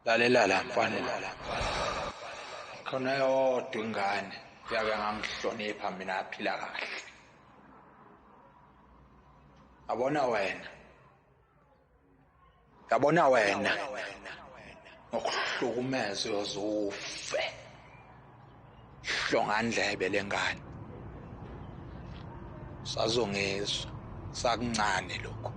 Lalela la mfanele la. Khona yodwa ingane yake ngangihlonipha mina aphila kahle. Yabona wena. Ngokuhlukumeza uzofe. Hlongandlebe lengane. Sazongizwa sakuncane lokho.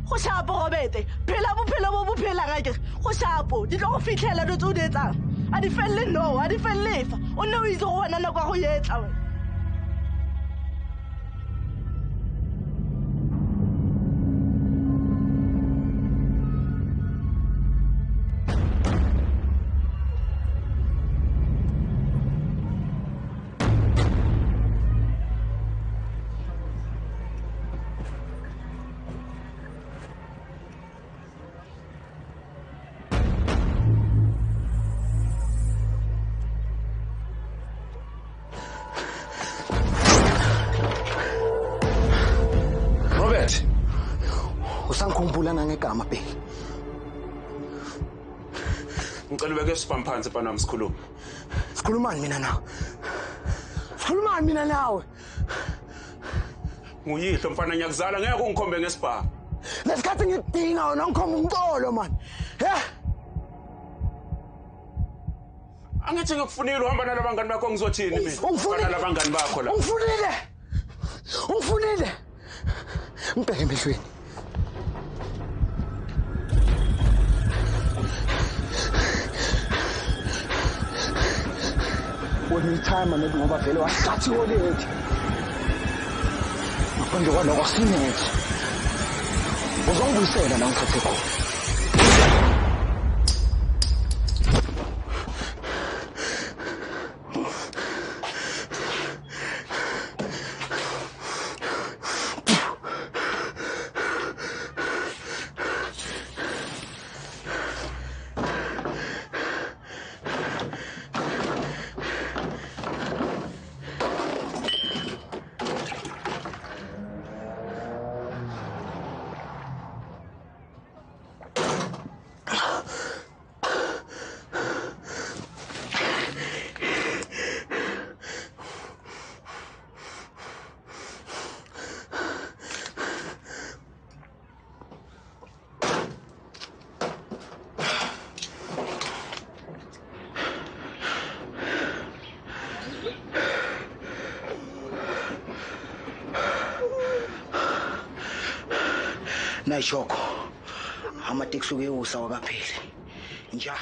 Go shapo Robete phela bophelo bo bophela ga ke go shapo di tlo go fitlhela do tsudetsang a di felle no a di fellefa o ne o itse go bona nako go yetla we Usangikhumbula nangegama bheki. Ngicela ubeke isibhamu phansi panami sikhuluma. Sikhulumani mina nawe? Sikhulumani mina nawe? Nguyihlo mfana ngiyakuzala ngeke ungikhombe ngesibhamu. Lesikhathi ngidinga wena ngikhomba umcolo man. Angithi ngikufunile uhamba nalabangani bakho ngizothini mina? Ufana nalabangani bakho la. Ungifunile. Ngibheke emehlweni. When you time and it ngoba vele wahlathi wolethi. Manje kwaloko sinethi. Uzongibuyisela la ngithathe khona. Nayishoko amateksi uke usa wakapheli nja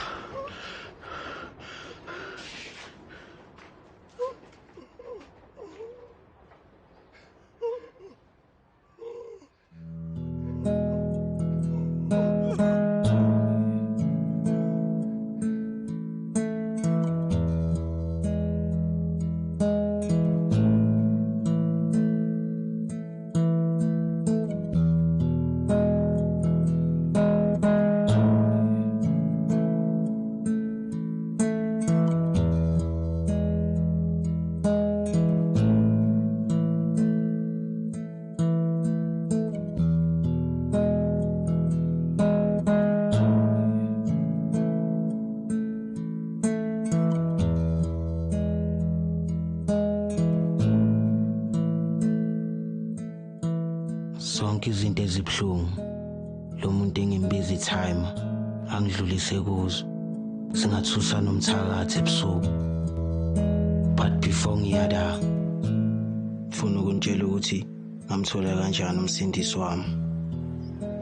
zonke izinto ezibhlungu lo muntu engimbizi time angidlulise kuzo singathusa nomthakathi ebusuku but before ngiyada ufuna ukuntshela ukuthi ngamthola kanjani umsindisi wami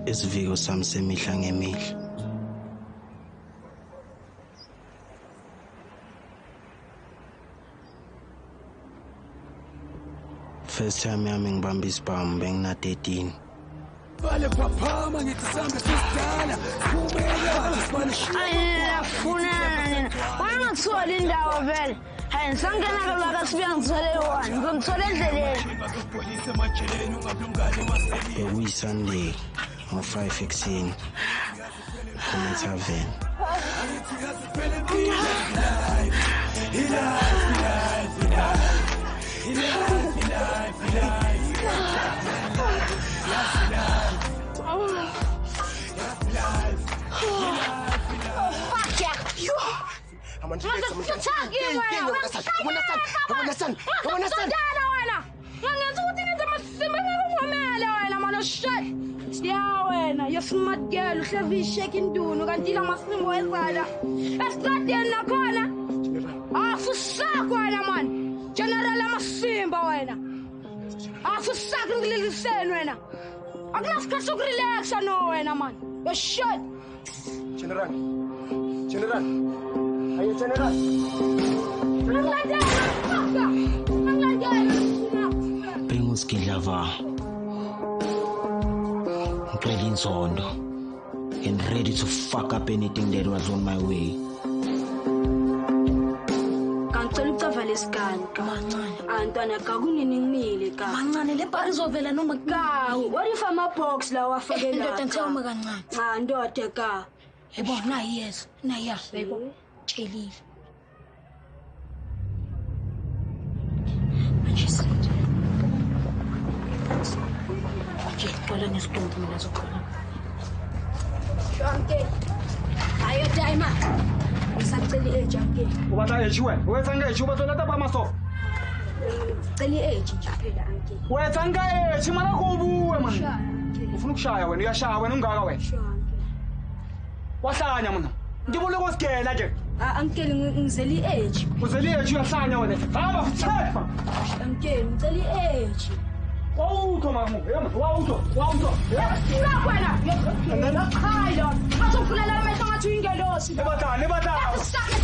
isiviko sami semihla ngemihla. First time yami ngibamba isibhamu bengina 13. Vale phaphama ngithi sambe sisidala kumele ayafuna wena ngiyithole indawo vele. Hayi sangena kalwa kasibuya ngithole one. Ngizomthola endleleni. We Sunday on 5 ekuseni. Come tavern. Come on, you're smart girl, you should be shaking down. You can deal with my boy father. That's not the end of the corner. Ah, for sack, man. General, I'm a simba, ah, for sack, I'm little sane, I'm not going to relax, I know, man. You're shut. General. Are you General? Bring us Kilava. Playing Zondo and ready to fuck up anything that was on my way. Can't tell you to Valescan, Antana Kagunin, Manan, the Paris of Velano Maga. What if I'm a box now? I forget and tell me, and daughter car. About 9 years, 9 years, baby. Chili. And she said, Colin is told me as a colon. Junkie, are you timer? It's actually a junkie. What are you? Where's Anga? You want to let up myself? Tell you age, Junkie. Where's Anga? Chimanaco, woman. Funuksha, when you are shower, when you go away. What's that, Yaman? You will go scared, like I'm killing Zeli age. Was the age you are signing on it? I'm killing Zeli age. Oh, come on, wow. And then a kind of. I don't put a lot of my drink at all. Never done. Stop it.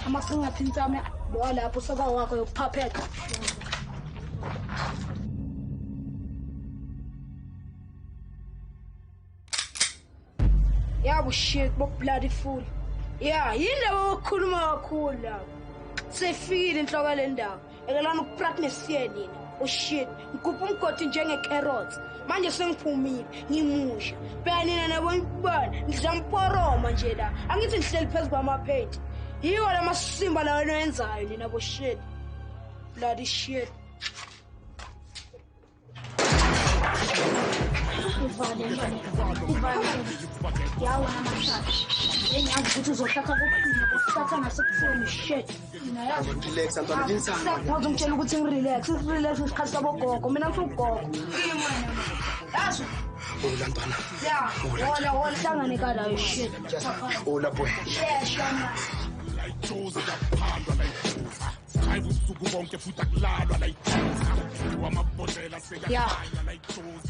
I'm a singer since I'm a boy. I put some work on puppet. Yeah, we shit, but bloody fool. Yeah, you know, cool. Say feed in Trogalenda. And I don't practice here. Oh shit, Kupum cotton jang carrots. Man, you sing for me, you mush. Penny and I won't burn. Zamporo, Manjeda. I'm getting self by my paint. You are a symbol of an enzyme in our shit. Bloody shit. Relax, I'm relax is Casabo, Cominant from Cock. Yeah, all down and got shit. Oh, boy. Yeah,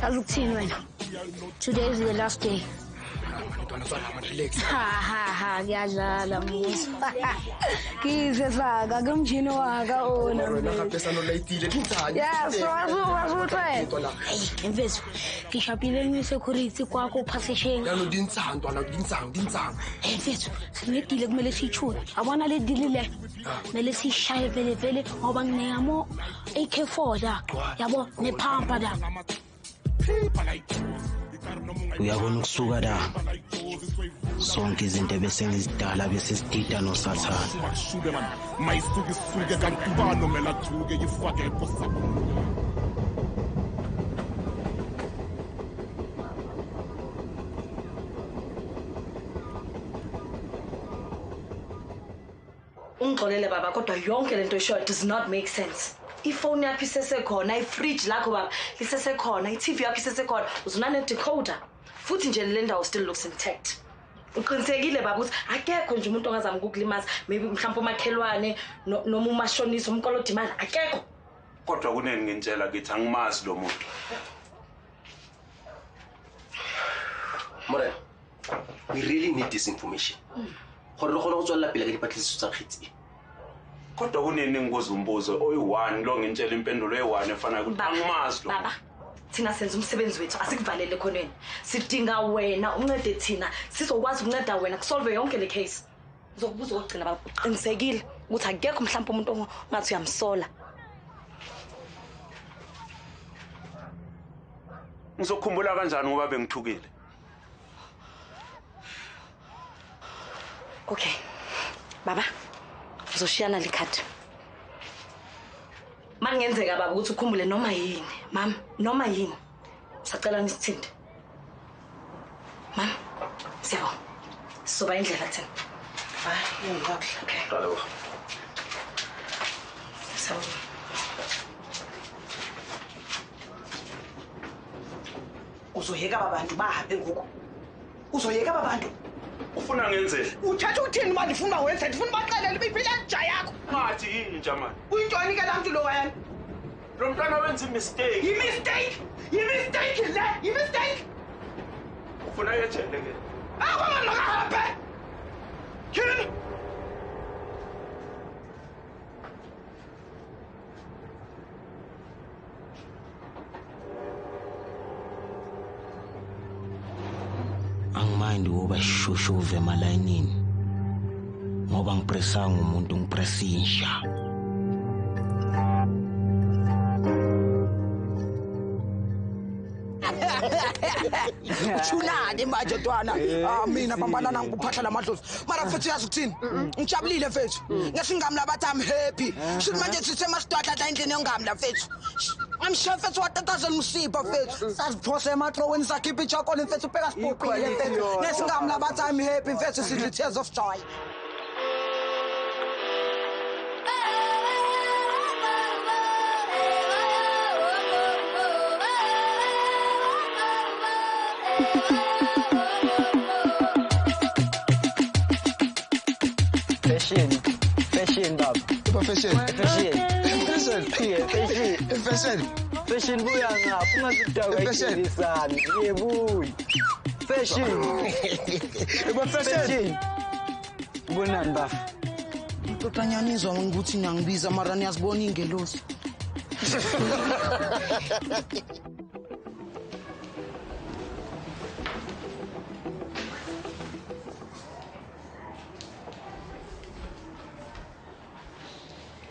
I looked in right now. Today is the last day. Ha, Gazala, Moose. Kisses, Gagumchino, yeah, so I will try. Invest. Kishapiling security, Quaco passing. Invest. Make you Melissy Chu. I want to let Dilly Melissy Shy Vele, Oban Neamo, AK4, Yabo, Nepampada. Uyabona ukusukada sonke izinto ebesengizidala besesitita nosathana mayisuke kanti ubani omela thuke yifake eposabo ungixolele baba kodwa yonke lento eshoyo does not make sense. Ifoni yakho isesekhona, ifridge lakho baba lisesekhona, iTV yakho isesekhona, uzuna nedecoder. Futhi nje le ndawo still looks intact. Uqinisekile baba ukuthi akekho nje umuntu ongazama ukukulimaza, maybe mhlawumbe umakhelwane noma umashonisa umkolodi imali akekho. Kodwa kuneni ngintshela kithi angimazi lo muntu. Morena, we really need this information. Gore re kgone go tswella pele ka dipatlisiso tsa kgetsi. Kodwa kuneni ngibuza umbuzo oyi-1 lo ngintshela impendulo eyi-1 efana ukuthi angimazi lo. Baba, thina senza umsebenzi wethu asikuvalele khoneni. Sidinga wena uncede thina sizokwazi ukunceda wena kusolve yonke le case. Uzokubuza ukugcina baba uqinisekile ukuthi akekho mhlawumbe umuntu ongathi uyamsola. Ngizokhumbula kanjani ngoba bengithukile? Okay. Baba, uzoshiyana likhadi. Mangenzeka baba ukuthi ukhumbule noma yini, mama, noma yini. Sacela nisithinte. Mama, siyabonga. Sizoba indlela thina. Hayi, ngiyakho. Okay. Qala. Sawubona. Uzoyeka abantu bahambe ngoku. Uzoyeka abantu. Ufuna ngenzele? Uthatha uthini manje ufuna wenza? Ndifuna baxelele biphila nja yakho. Ngathi yini njamani? Uyintoni ke lamntu lo wena? Lo mntwana wenza imistake. Yi-mistake le, yi-mistake. Ufuna yejele ke? Awama makahambe. Yini? Angimindi ukuba shushuve emalayinini ngoba ngipresanga umuntu ngipresa insha. Uchunani manje ntwana? Mina bambana nangikuphahla lamadlozi. Mara mfethu yazi ukuthini? Ngijabulile mfethu. Ngesingami labathi I'm happy. Shit manje sisemasitwadla la endlini yongami la mfethu. I'm sure mfethu watatazela umsipha mfethu. Saziphose emaxoweni sakhipha ichokole mfethu ubheka siphoqile mfethu. Ngesingami labathi I'm happy mfethu sidla tears of joy. Fashion baba. Fashion. Fashion buya ngapha ungasidaka ikilisana. Yebuyi. Fashion. Bonani baba. Totanyanizwa ngokuthi ngiyangibiza mara niyazibona ingelosi.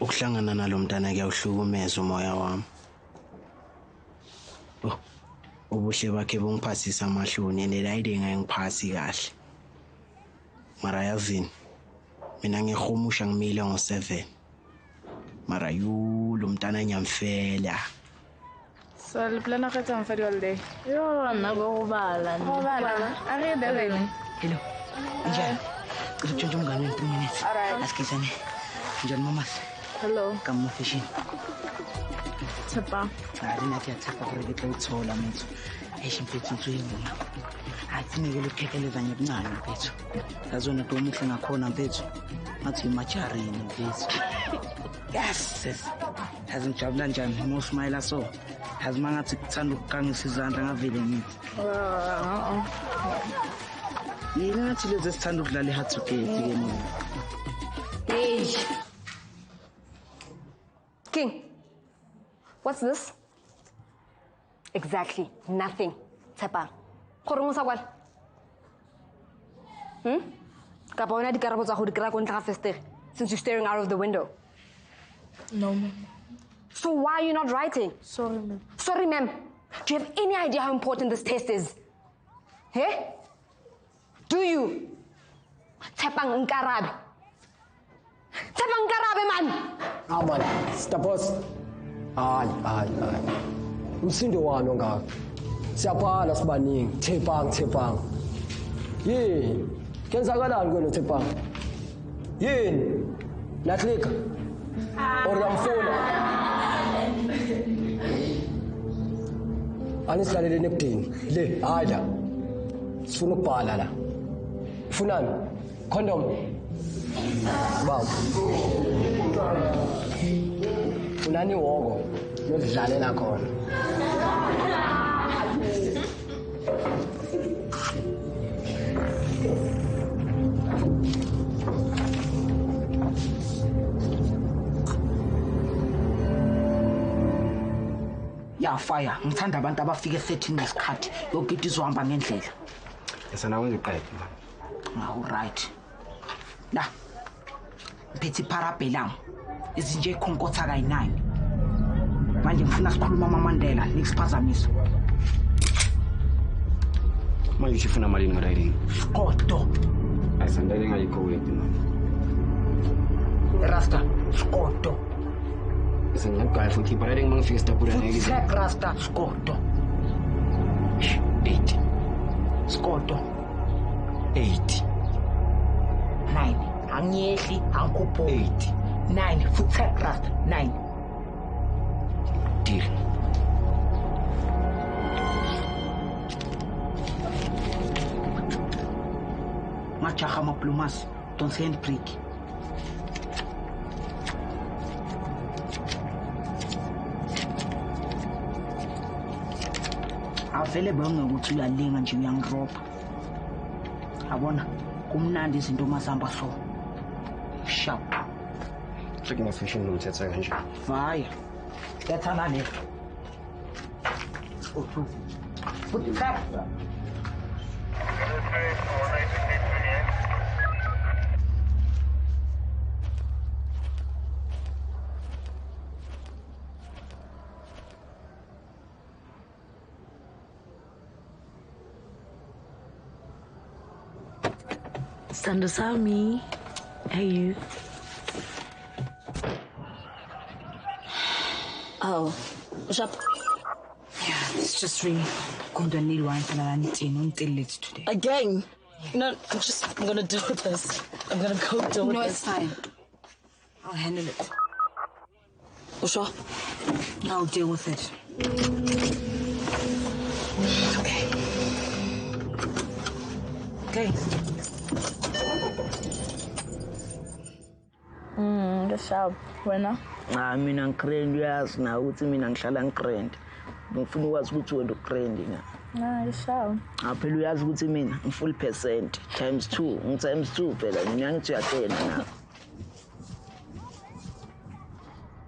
Ukuhlangana nalomntana kuyawuhlukumeza umoya wami. Ubuhle bakhe bungiphasisa amahloni nelayide ngiphasi kahle. Mara yazini mina ngihomusha ngimile ngo7. Mara lo mntana nyamfela. So le plan a kgetsa mfadi holiday. Yo, nna go bala. Go bala. A re Durban. Hello. Njani? Ngizotshontsha umngane in 3 minutes. Alright. Asikizane. Njani mama? Hello. Kamo fashion. Tshepa. Hayi nathi yathapha gore ke tlo ithola mfethu. Eish mfethu tswini. Atsinike lokukhekeleza nyebuncane mfethu. Yazona to umuhle ngakhona mfethu. Ngathi imacharini mfethu. Yes. Hazimjabula njani no smile so. Hazimangathi kuthanda ukukangisa izandla ngavele ngithi. Yini ngathi lezi sithanda ukudlala iHeart to Get ke mina. Hey. King, what's this? Exactly, nothing. Tshepa. Gore mo sa kwala. Ka bona dikarabo tsa go di kra go ntla ga festere since you're staring out of the window. No, ma'am. So why are you not writing? Sorry, ma'am. Sorry, ma'am. Do you have any idea how important this test is? Hey? Do you? Tshepang nkarabe. Tshepang nkarabe, man! Abana, stapos. Ay. Umsindo wami ongaka. Siyaphala sibaningi, Tshepang. Yini? Kenzakalani kwena Tshepang? Yini? Natlika. Or yamfuna. Anislalele nebudeni. Le, hayi la. Sifuna ukubhala la. Ufunani? Condom. Baba. Unani woko yodlalela khona. Ya fire ngithanda abantu abafika e13 ngesikhathi yogidi izohamba ngendlela. Esana wenza iqede man. All right. La. Ngiphethe parabellum. Izinje ikhonkotha kayi9. Manje ngifuna sikhuluma uMamandela nikusiphazamisa. Manje usifuna malini ngadiling? Skoto. Ayisandaling ayikho wethu man. Rasta, skoto. Isengiyagaya futhi iparaling mangifika stapura ngeke. Check Rasta, skoto. 8. Skoto. 8. 9. Angiyehli angikupho 8. 9 futhi check Rasta 9. Deal. Machaha maplumas, don't say break. Avele bonge ukuthi uyalinga nje uyangiroba. Abona kumnandi izinto masamba so. Sharp. Check my fishing lo uthetha kanje. Vaya. Lethana le. Uthu. Futhi trap. Sandasami, hey you. Oh, what's up? Yeah, it's just really good and need wine and I need until late today. Again? No, I'm gonna deal with this. I'm gonna go deal with this. No, it's fine. I'll handle it. Sure? I'll deal with it. Okay. Ngishap wena. Mina ngikrend uyazi na ukuthi mina ngihlala ngikrend. Ngifuna ukwazi ukuthi wena ukrend na. Ngishap. Phela uyazi ukuthi mina full percent times 2, times 2 phela mina ngithi uyatena na.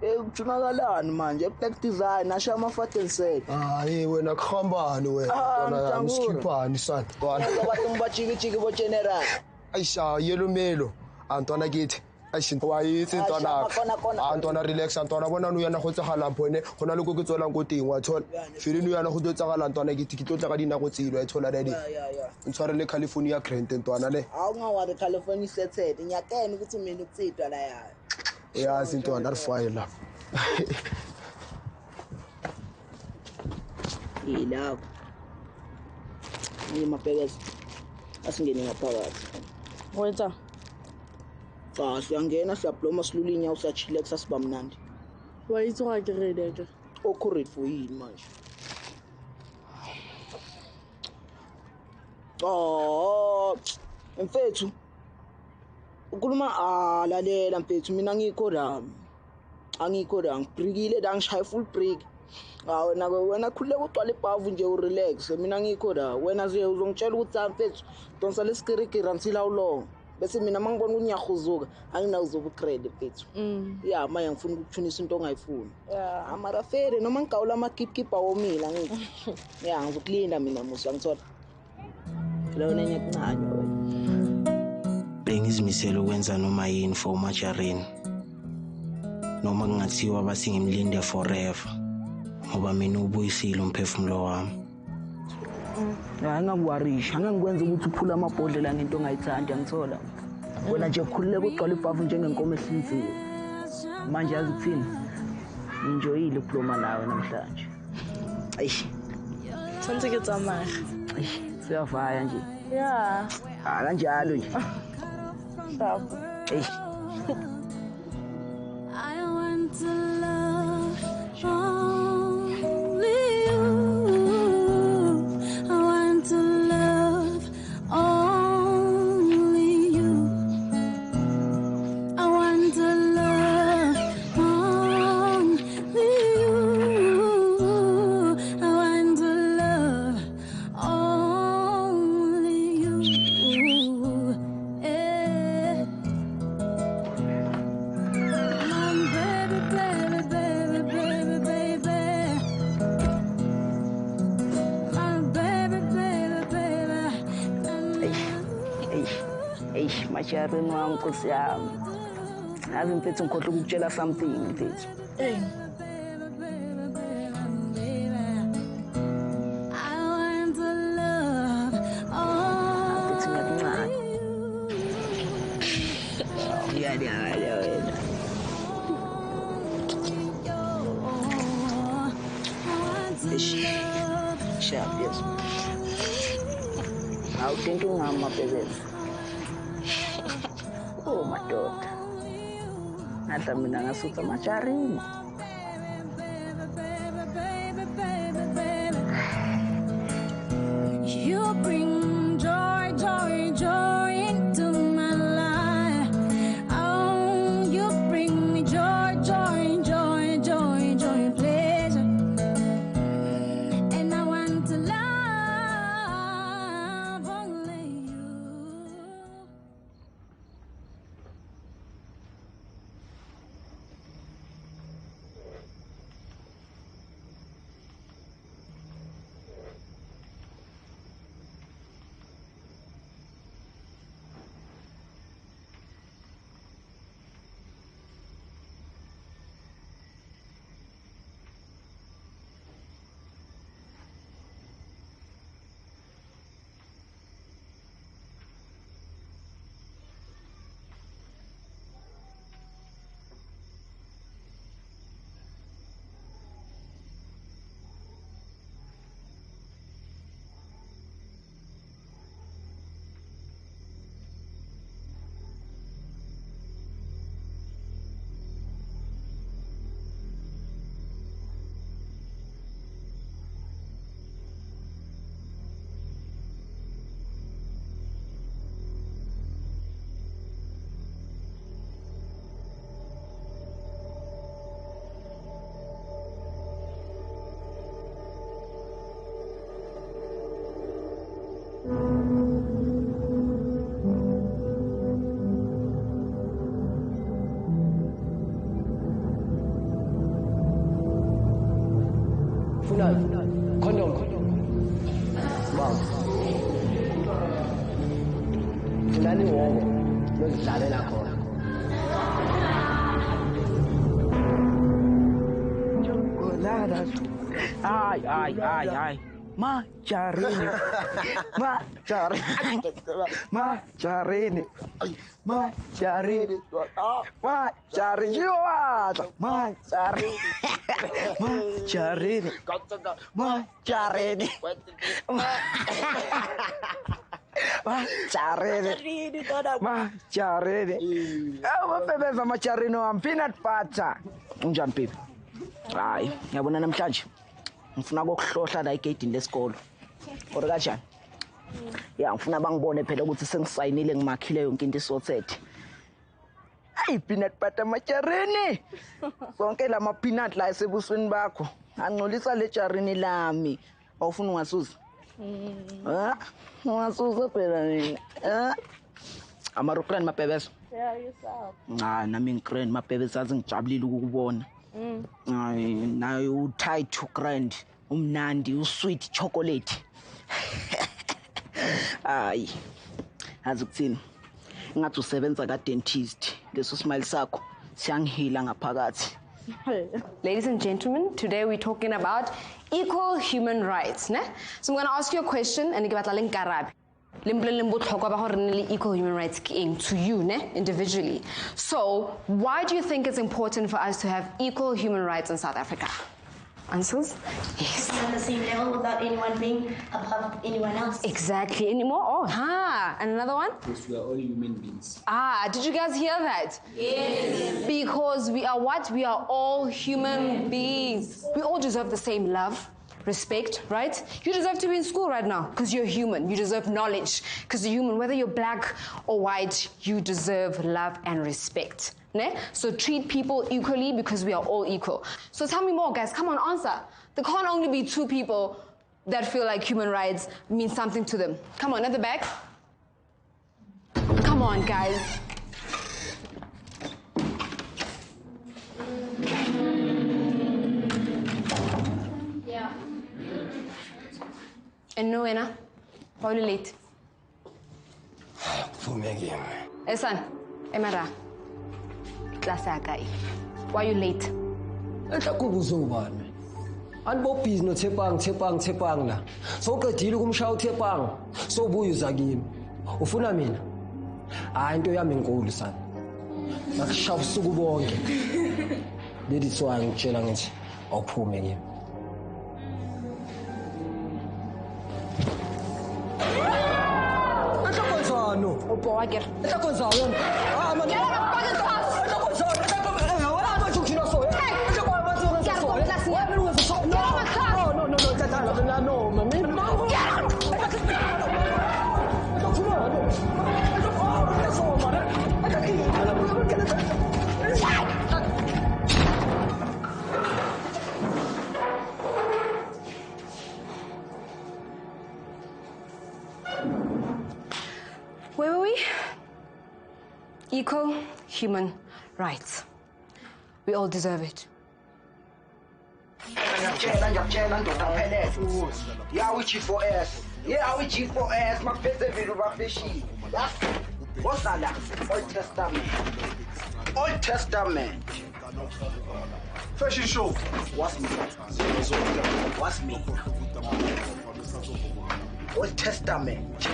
Kujunakalani manje black design asha ama fat and set. Hayi wena khambani wena. Wena mskiphani son. Wena abantu ngibajiki bo general. Aisha yelo melo. Antwana kithi. Ayishinto wayithi intwana. Antwana relax antwana bona uyana go tsagala phone gona le go ke tsolang go teng wa thola. Filini uyana go tsagala antwana kithi ke tlotla ka dina go tsilo e thola dadi. Ntshware le California Grant ntwana le. Hawu ngawari California setted nyakene ukuthi mina ukutsitwa la ya. Yeah, sintwana rifile. Ilapho. Ni mapekeza. Asingene ngaphakathi. Wetha. Siyangena siyabloma silula inyawo siyachillaxa siba mnandi. Wayithi ungagrade nje. Okhorate for yini manje? Mfethu. Ukhuluma lalela mfethu mina ngikho la. Angikho la ngibrikile la ngishaya full break. Wena khulile uqala ibhavu nje urelax mina ngikho la wena uzongitshela ukuthi mfethu donsa lesikirikiri until how long bese mina mangibona unyahuzuka anginawuzoba ugrade mfethu yeah manje ngifuna ukuthunisa into ongayifuni amara fere noma ngigawula ama keep awomila ngithi yeah ngizokulinda mina musa ngithola lo nenye kuncane bengizimisela ukwenza noma yini for uMajarini noma kungathiwa basingimlinde forever ngoba mina ubuyisile umphefumulo wami. Angangwarisha angangikwenza ukuthi uphula amabhodlela ngento ongayithandi angithola. Wena nje khulileke ugcwala ibhavu njengenkomo ehlinziwe. Manje yazi ukuthini? Enjoyile ukukhuluma nawe namhlanje. Ayish. Sonke ke tsamaya. Ayish, siyavaya nje. Yeah. Kanjalo nje. Sapo. Ayish. Macharini wami Nkosi yami. Yazi mfethu ngikhohle ukukutshela something mfethu. Sharp, yes. I was thinking of my babies. Oh, my daughter. Nata mina ngasuka Macharini. You bring joy, joy, joy into my life. Oh, you bring me joy, joy, joy, joy, joy, pleasure. And I want to love only you. Condom. Wow. Nani wongo lozidlalela khona. Ay. Macharini. Awubebeza Macharini wami peanut butter. Unjani baby? Hayi, ngiyabona namhlanje. Ngifuna ukuhlohla la egate lesikolo. Kodwa kanjani? Ya ngifuna bangibone phela ukuthi sengisayinile ngimakhile yonke into isorted. Ay peanut butter Macharini. Sonke lama peanut la esebusweni bakho. Angcolisa le Charini lami. Awufuna ungasuza? Ungasuza phela nina. Amarukran mabhebes. Yeah, yourself. Nami ngikran mabhebes azi ngijabulile ukukubona. Ay nayo u-tight to grand. Umnandi usweet chocolate. Ay. Azi ukuthini? Ngathi usebenza ka dentist. Leso smile sakho siyangihila ngaphakathi. Ladies and gentlemen, today we're talking about equal human rights. Ne? So I'm going to ask you a question and equal human rights to you ne? Individually. So why do you think it's important for us to have equal human rights in South Africa? Answers? Yes. On the same level without anyone being above anyone else. Exactly. Any more? Oh, and another one? Because we are all human beings. Did you guys hear that? Yes. Because we are what? We are all human beings. We all deserve the same love, respect, right? You deserve to be in school right now because you're human. You deserve knowledge because you're human. Whether you're black or white, you deserve love and respect. Ne? So treat people equally because we are all equal. So tell me more, guys. Come on, answer. There can't only be two people that feel like human rights mean something to them. Come on, at the back. Come on, guys. Yeah. And no, Anna. Why are you late? For me again. Hey son, Emara. Class akai. Why are you late? Etakubuza ubani? Anibo busy no Tshepang la. So uqedile kumshaya uThepang. So ubuye uza kimi. Ufuna mina? Hayi into yami enkulu sana. Nakushaya usuku bonke. Leli tswa ngitshela ngithi awuphume kimi. Etakwenzano? Ubhokera. Etakwenzano? Ah man. Where were we? Equal human rights. We all deserve it. Yeah, we G4S. Yeah, we G4S. My face is very fishy. What's that? Old Testament. Old Testament. Fashion show. What's me? What's me? Old Testament.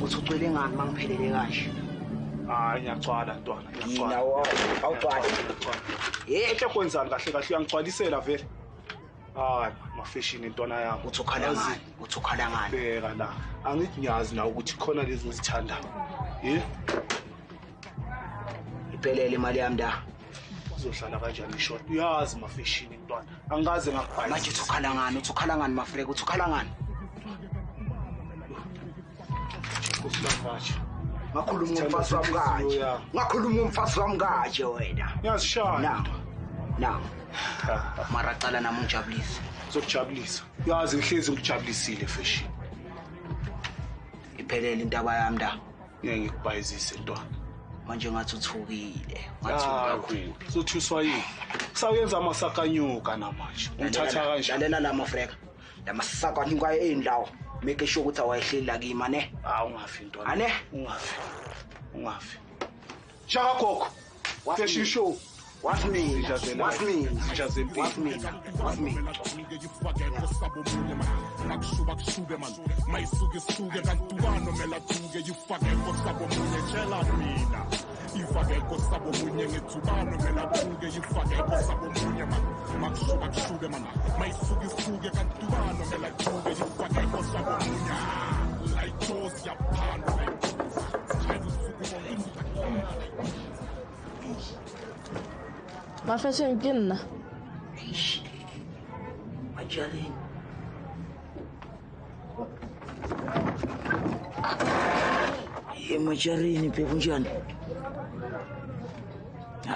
Uthwele ngani mangiphelele kahle? Hayi ngiyacwala ntwana, ngiyacwala. Yina wo, awucwala. Ehle kwenzani kahle kahle uyangicwalisela vele. Hayi, ma-fashion intwana yami. Uthi ukhala ngani? Uthi ukhala ngani? Bheka la. Angithi ngiyazi na ukuthi khona lezi ngizithandayo. Iphelele imali yami da. Uzohlala kanjani ishort? Uyazi ma-fashion intwana. Angaze ngakubhayisa. Manje uthi ukhala ngani? Uthi ukhala ngani mafreka? Uthi ukhala ngani? Ngakhuluma umfazi wami kanje. Ngakhuluma umfazi wami kanje wena. Ngiyazishaya. Na. Mara cala nami ungijabulise. Uzokujabulisa. Uyazi ngihlezi ngikujabulisile fashion. Iphelele intaba yami da. Ngeke ngikubhayizise ntwana. Manje ngathi uthukile. Ngathuka kakhulu. Uzothuswa yini? Sawenza amasakanyuka namanje. Ngithatha kanje. Lalela la mafreka. La masakanyuka endawo. Make sure ukuthi awayehleli la kimi ne. Ungafi ntwana. Ane? Ungafi. Shaka Gogo. Fashion show. What's me? What's me? What's me? What's me? Mafashion ke nna. Majaleng. Majaleni phela kunjani?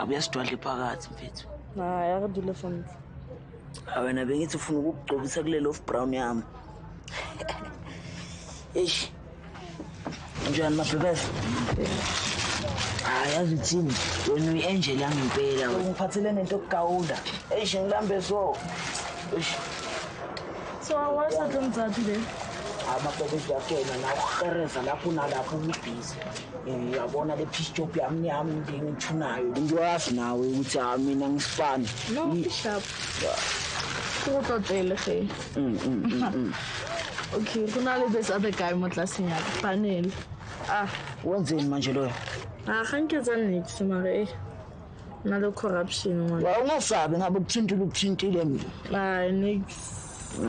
Uyasidwadla phakathi mfethu. Hayi akadule family. Wena bengithi ufuna ukugcobisa kule loaf brown yami. Eish. Njani mafebese? Yazi thini wena uyi-angel yangimpela ngiphathele nento okugawuda eish ngilambe so awasathe mzathu le amapepesi yakena nawuhereza lapho nalapho ubhizi uyabona le pistop yami ngithunayo ngiyazi nawe ukuthi mina ngisifani no sharp kutotlele ge okay kunale this other guy mo tlaseng ya panel wenzeni manje loyo ga nketsa next mara na le corruption wa ungasabi ngabe kuthintile mina hayi next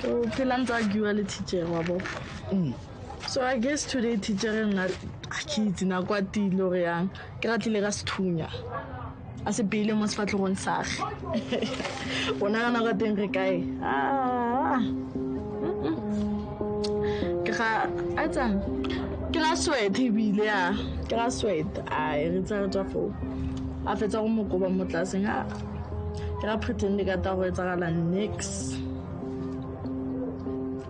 so phela ntsakiwa le teacher wabo so I guess today teacher nna akitse na kwatile gore yang ke ratile ka sethunya a se beile mo sefatlhogong sage bona kana ka teng re kae ke ga a tsang ke la sweat ebile ke la sweat re tsa fo a fetsa go mokoba mo tlaseng ke ra pretend ka ta go etsagala next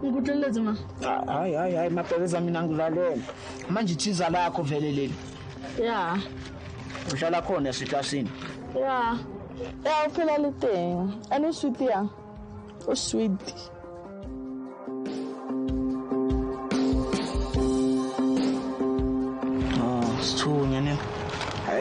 ngikutleletse ma hayi mapeleza mina ngilalela manje ithiza lakho vele leli ya uhlala khona esiklasini ya uphela le teng ane sweet yang o sweet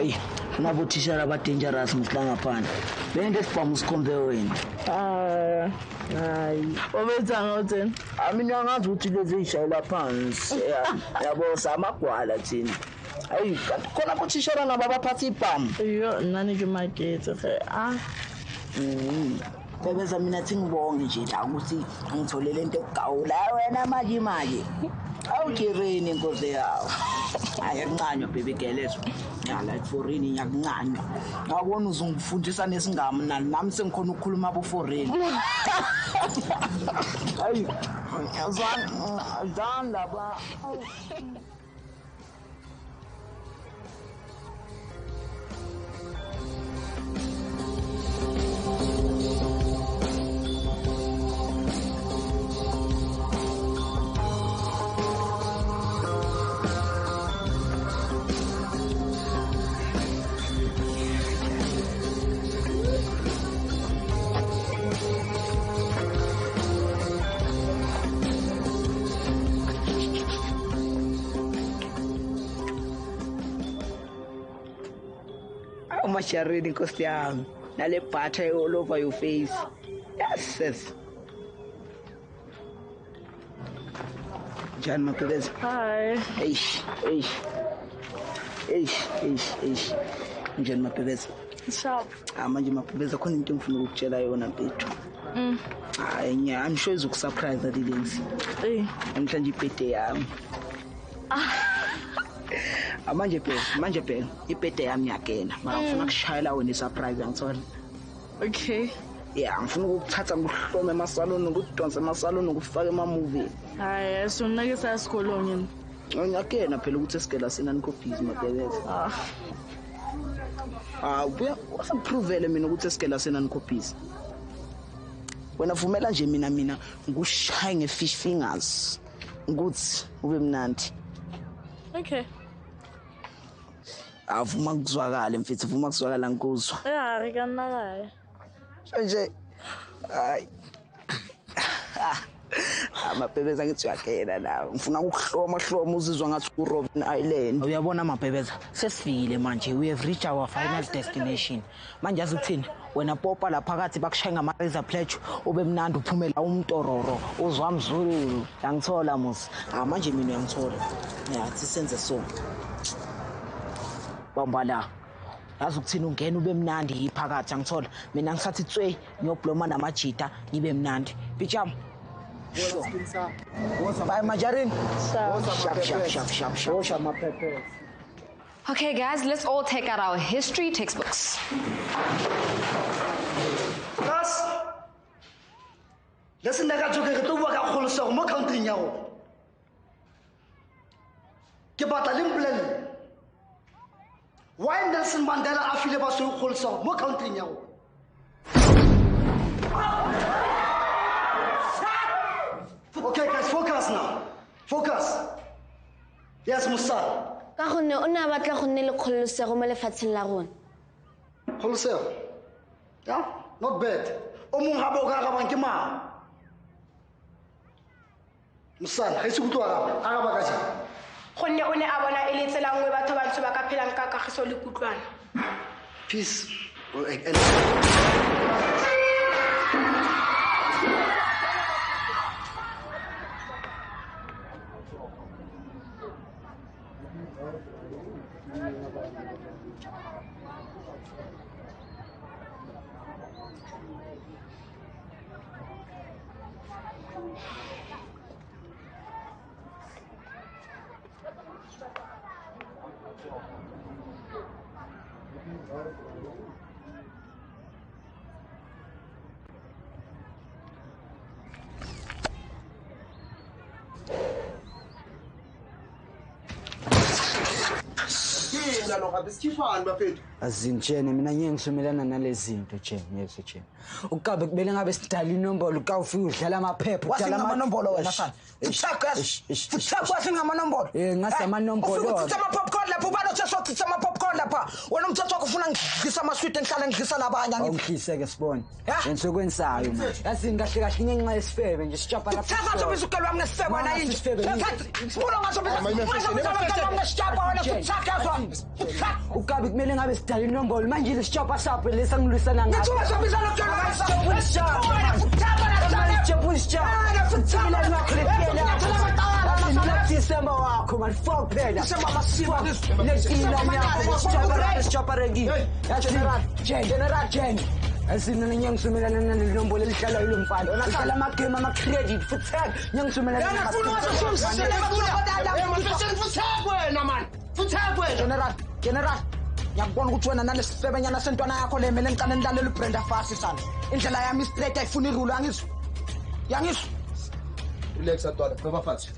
Hey, unabotishara abadangerous mhlanga phana. Bende sibhamu sikhombe wena. Hayi. Wabenzanga utheni? Mina ngazi ukuthi lezi ishayela phansi. Yabo samagwala thina. Hayi, khona botishara nabo abaphatha ibhamu. Yo, nani ke makethe. Bebeza mina thingibonge nje la ukuthi ngitholele into egawula wena manje. Awujireni inkosi yawo. Ayakuncanywa bebekelezo. Ya like foreign nyakuncanywa. Ngabona uzungifundisa nesingami nami sengikhona ukukhuluma abo foreign. Hayi, azan laba. Masharini inkosi yami nale butter all over your face. Yes. John Mapebeza. Hi. John Mapebeza. Sharp. Manje Mapebeza khona into engifuna ukutshela yona mfethu. Hayi I'm sure izokusurprise that ilenzi. Namhlanje ibirthday yami. Manje phela ibirthday yami yakena mara ngifuna kushayela wena isurprise ngithola. Okay. Yeah, ngifuna ukuthatha ngokuhloma emasaloni ukudonsa emasaloni ukufaka ema-movie. Hayi, so nake sayasikolonye. Ngiyakena phela ukuthi esigela sina nikho busy Mapebeza. Buya wasapruvele mina ukuthi esigela sina nikho busy. Wena vumela nje mina ngikushaya nge-fish fingers ukuthi ube mnandi. Okay. Avuma kuzwakala mfethu vuma kuzwakala ngikuzwa. Rikanakaye. Nje hayi. Mapebeza ngithi uyakena la. Ngifuna ukuhloma uzizwa ngathi ku Robben Island. Uyabona Mapebeza, sesifile manje. We have reached our final destination. Manje azuthini? Wena popa la phakathi bakushaya ngama razor pledge ube mnandi uphumela umtororo uzwa mzulu yangithola musi. Manje mina uyangithola. Yathi senze so. Bambala. Yazi ukuthini ungena ube mnandi yiphakathi angithola. Mina ngisathi tswe ngiyobloma namajita nibe mnandi. Bicham. Bye Majarin. Sharp. Okay, guys, let's all take out our history textbooks. Guys, listen, I got to get to work at Holso, more country now. Kibata Limblen. Why Nelson Mandela affiliate to Holso, more country now? Okay, guys, focus now. Focus. Yes, Musa. Ka gonne o ne a batla go nne le kgololosego mo lefatsheng la rona. Kgololosego? Yeah, not bad. O mong gape o ka arabang ke mang? Mosana, ga ise go tloa araba ka jang? Gonne o ne a bona e le tsela nngwe batho bantsho ba ka phelang ka kagiso le kutlwana. Peace. Azintshene mina ngeke ngisomelana nalezi zinto yes ukabe kubele ngabe sidala inombolo ka ufika udlala amaphepha udlala amanombolo wena fana futhaka ngamanombolo ngase amanombolo futhi ama popcorn lapho ubalo utheswa ama popcorn lapha wena umthetho wakho ufuna ngigisa ama sweet engihlala ngigisa nabanye angihliseke sibone ensukwini sayo manje yazi kahle kahle ngenxa yesifebe nje sijapa lapha futhaka nje ukelwa ngesifebe wena yini sibona ngathi ukelwa ngesifebe wena futhaka wena futhaka ukabi kumele ngabe sidala inombolo manje lesitshopha sapho lesangilwisana ngakho December wakho man fuck phela General Jen asina nyangisumela nenombolo elihlala yilo mfana unahlala amagame ama-credit futhi nyangisumela General ngiyakubona ukuthi wena nalesisebenyana sentwana yakho le mele ngiqale nilalela uBrenda fasi sana indlela yami istraight ayifuna irulo yangizwa relax ntwana noma phansi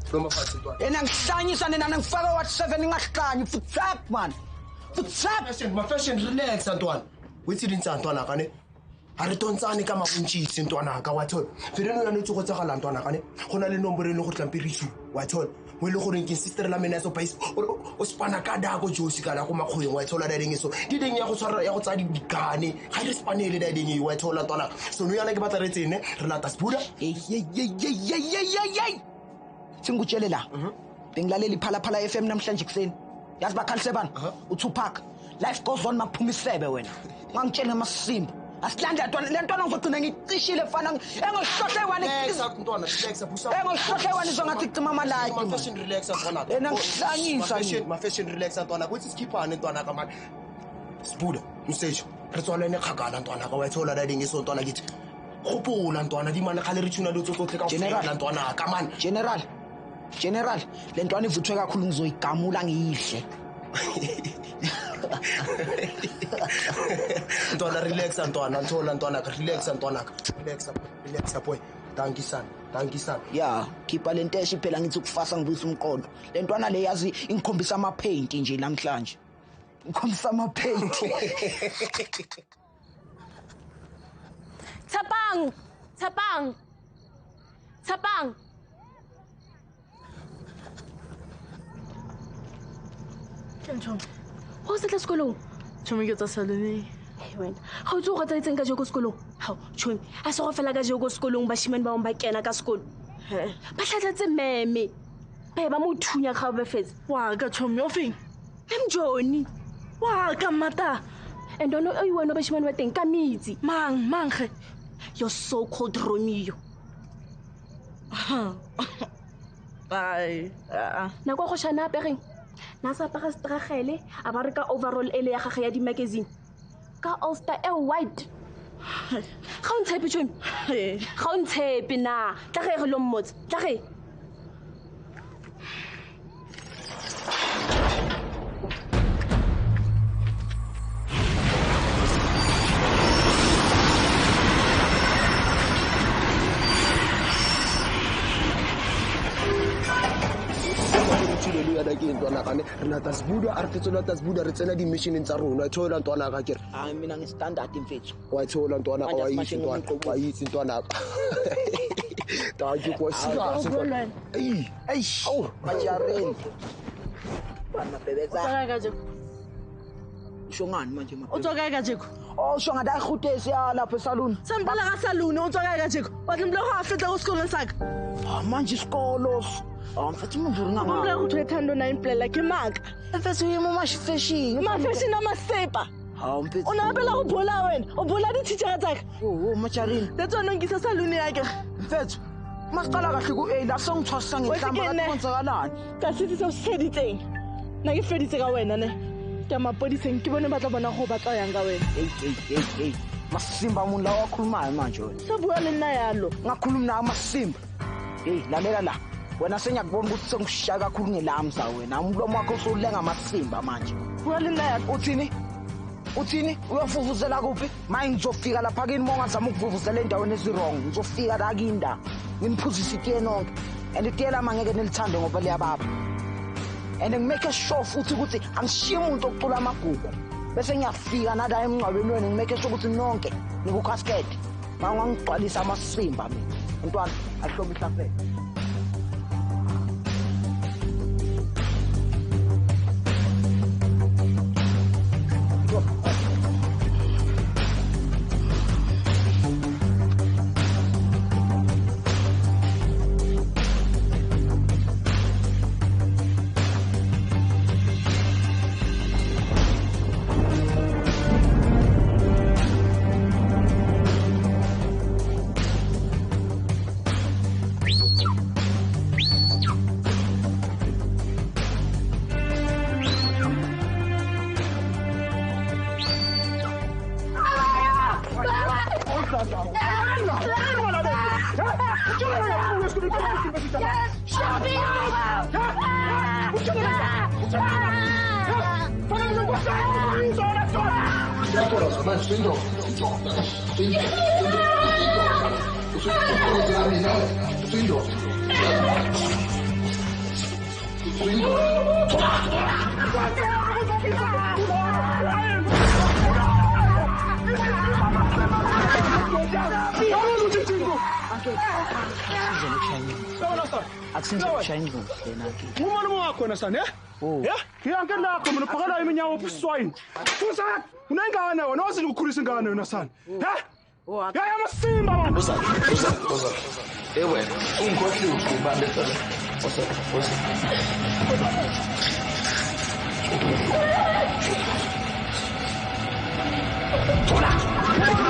ntwana yena ngihlanyisa nina ngifaka what7 ingahlanyi futhi man fashion relax ntwana withini ntwana kane a re tontsane ka mabontšitse ntwana ka wa thola fere no yana tsogo tsagala ntwana kane gona le nomoro le go tlampirisu wa thola mo ile gore ke sister la mena so pais o spana ka dako josi kana go makgoyeng wa thola da ding so di ding ya go tshwara ya go tsa dikane ga re spanele da ding wa thola ntwana so no yana ke batla re tsene re lata sbuda singutshele la bengilalela iphalaphala FM namhlanje kuseni yazi bakhalise bani uTupac life goes on maphuma isebe wena ngangitshela ngamasimba asilanda le ntwana ngizogcina ngicishile fana engihlohle wani ntwana relax abusa engihlohle wani zongathi kucima amalike fashion relax ntwana yena ngihlanyisa fashion relax ntwana kuthi sikhipane ntwana ka man sbuda msejo re tswalene khagala ntwana ka wa thola da ding so ntwana kithi gopola ntwana di mana khale re tshuna le tsotsotle ka fela ntwana ka man General le ntwana ivuthwe kakhulu ngizoyigamula ngiyihle ntwana relax ntwana nthola ntwana relax ntwana relax boy thank you son yeah khipha le nteshi phela ngithi ukufasa ngibuyisa umqondo le ntwana le yazi ingikhombisa ama paint nje namhlanje ngikhombisa ama paint Tapang Kenchong. Ho se tla sekolong. Chomi ke tsa salone. Wena. Ha o tsoga tsa itseng ka jeko sekolong. Ha, Chomi, a se go fela ka jeko sekolong bashimane ba ba kena ka sekolo. Ba hlatlatse meme. Ba mo thunya ga ba fetse. Wa ka Chomi ofeng. Johnny. Wa ka mata. And don't know wena bashimane ba teng ka mitsi. Mang ge. Your so-called Romeo. Bye. Na go shana apereng. Na sa para stragele a ba re ka overall ele ya gagwe ya di magazine. Ka Ulster e white. Ga o ntshepe tšone. Ga o ntshepe na. Tla ge re lo mmotse. Tla ge. da ke ntwana kane re lata sbuda a re fetsola ta sbuda re tsena di-missioneng tsa rona thola ntwana ka kere mina ngi-standard mfethu wa thola ntwana ka wa itse ntwana ka thank you for serious majareni bana bebeza Shongani manje o tswa kae ka jeko usho ngathi ayihutesi ya lapha esaluni sambala ka saluni o tswa kae ka jeko wathi mlo ha fetla ko sekolong saka manje isikolo mfethu umuntu ringanga mlo go thethando na implela ke maka mfethu yimo fashion amasepa mfethu ona phela go bola wena o bola di teacher tsaka macharini letso nongisa saluni yake mfethu masiqala kahle ku A la songithwasa ngehlamba kathi kwenzakalani ka sithi sewuseditseng na ke feditse ka wena ne ke mapodiseng ke bone ba tla bona go batla yang ka wena hey masimba umuntu la wakhulumayo manje wena sabuya le nna yalo ngakhuluma na masimba lalela la wena senyakubona ukuthi sengishaya kakhulu ngelami za wena umlomo wakho usulenga masimba manje buya le nna yalo uthini uyafuvuzela kuphi manje ngizofika lapha kini mongazama ukuvuvuzela endaweni ezirong ngizofika la kinda nginiphuzisa itiye nonke and itiye lami angeke nilithande ngoba liyababa and ngimake sure futhi ukuthi angishiye umuntu ocucula amagugu bese ngiyafika nala emngcwabeni wena ngimake sure ukuthi nonke ngikukaskade mangangigcwalisa amasimba mina ntwana ahlobisa phela Ngumani wakho nasana yanke lakho mina phakala iminyawo ubuswayini futhi unengane wena wazile ukukhulisa ingane yona sana ya masimba man uza wena ungikhohliwe ukubambe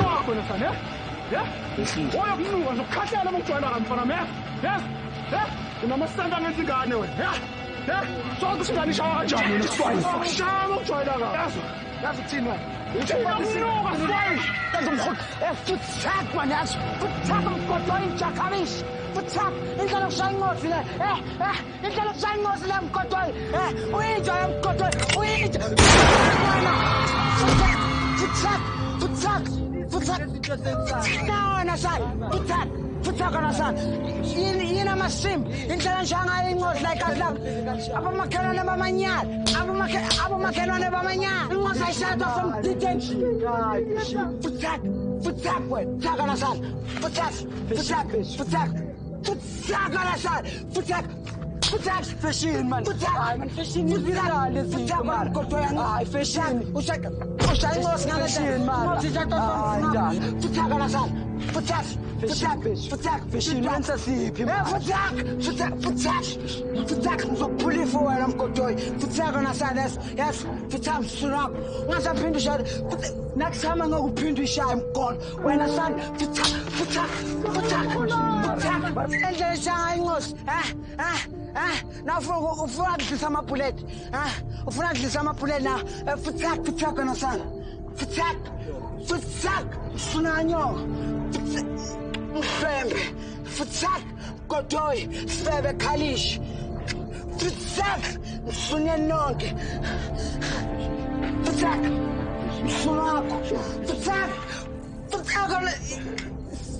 wakho nasana oya kunuka zokukhathala mongijwayela kamfana unamasanda ngenza ingane wena sonke singane ishawa kanjani wena swayi shaya mongijwayela kazo yazi uthini wena uthinakunuka swayi futhak man yazi futhak mgodwa injakamishi futhak indlela yokushaya ingozi le indlela yokushaya ingozi le mgodwa uyinja mgodwa uyinja futhak naona sani futhak ona sani yini amasimbi indlela njengayo ingozi la igazi lakho abomakhelwane bamanyala abomakhelwane bamanyala ingozi ayishadwa from detention futhak wena futhak ona sani futhak ona sani futhak fashion man man fashion izilale futhak man kodwa hayi fashion ushaya ingozi ngale man futhak ona sani futhak fashion wenza siphi futhak ngizokuphula ifo wena mgodoyi futhak ona sani yes futhak msunako ungasaphinde ushaya next time angakuphinda ushaya mgodo wena sani futhak endlela eshaya ingozi now ufuna kudlisa amabhuleti ufuna kudlisa amabhuleti na futhak ona sani futhak sunanyoka Mfembe, futhak Godoy, Febe Kalish, futhak Sunyanonke, futhak Sunako,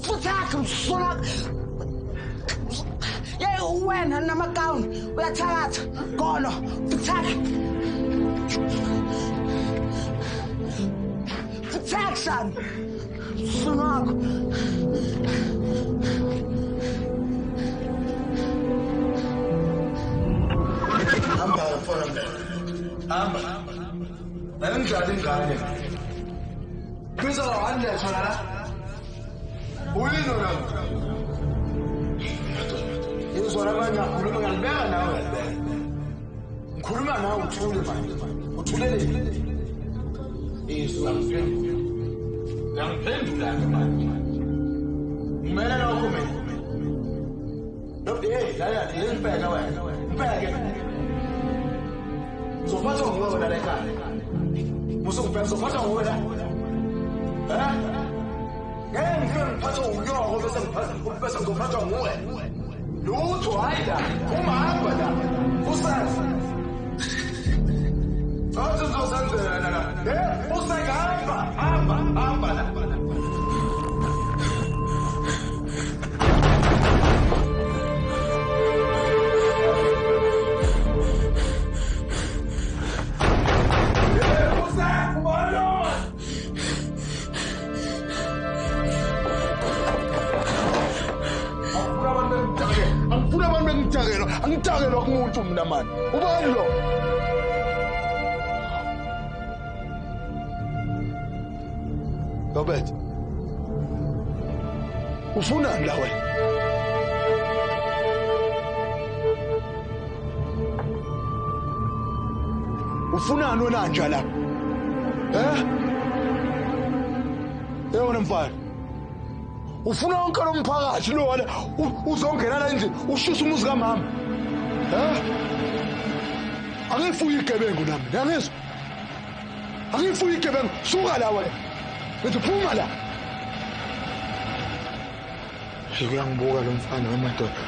futhak Sunak. Yeah, when Namakaun, we are tired, Gono, futhak son. Sunako. Hamba mfana hamba nangijala ingane biza wande sona la uyino la izona manje ukhuluma ngalibeka nawe ngikhuluma nawe uthule manje uthulele ngiyangiphendula manje ngimele lokho mina la ngibheka wena ngibheke zophatha nguwe la ekhaya musungibheka zophatha nguwe la ngeke ngiphatha unyoko bese ngiphatha nguwe lutho hayi la umahamba la usazi athi uzosenzela la usengahamba hamba la angitakelwa kumuntu mina mani ubani lo Robert ufunani la wena ufunani wena nje la yona mfana ufuna wonke lo mphakathi lo wala uzongena la endlini ushisa umuzi kamama angifuyi igebengu nami yangizwa angifuyi igebengu suka la wena ngithi phuma la Uyangibuka lo mfana wemadoda.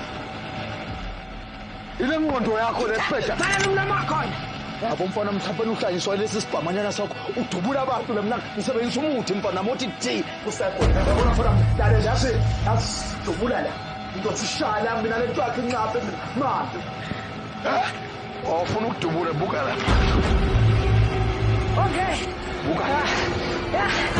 Ile ngqondo yakho lephetha. Bala nomnamakhona. Yabo mfana mthapeni uhlanyiswa lesi sibhamanyana sakho udubula abantu lemna ngisebenzisa umuthi mfana mothi T usakhona yabona mfana dale njase asidubula la into sishala mina lento yakhe incaphe manje ofuna ukudubula buka la Okay. buka Yeah.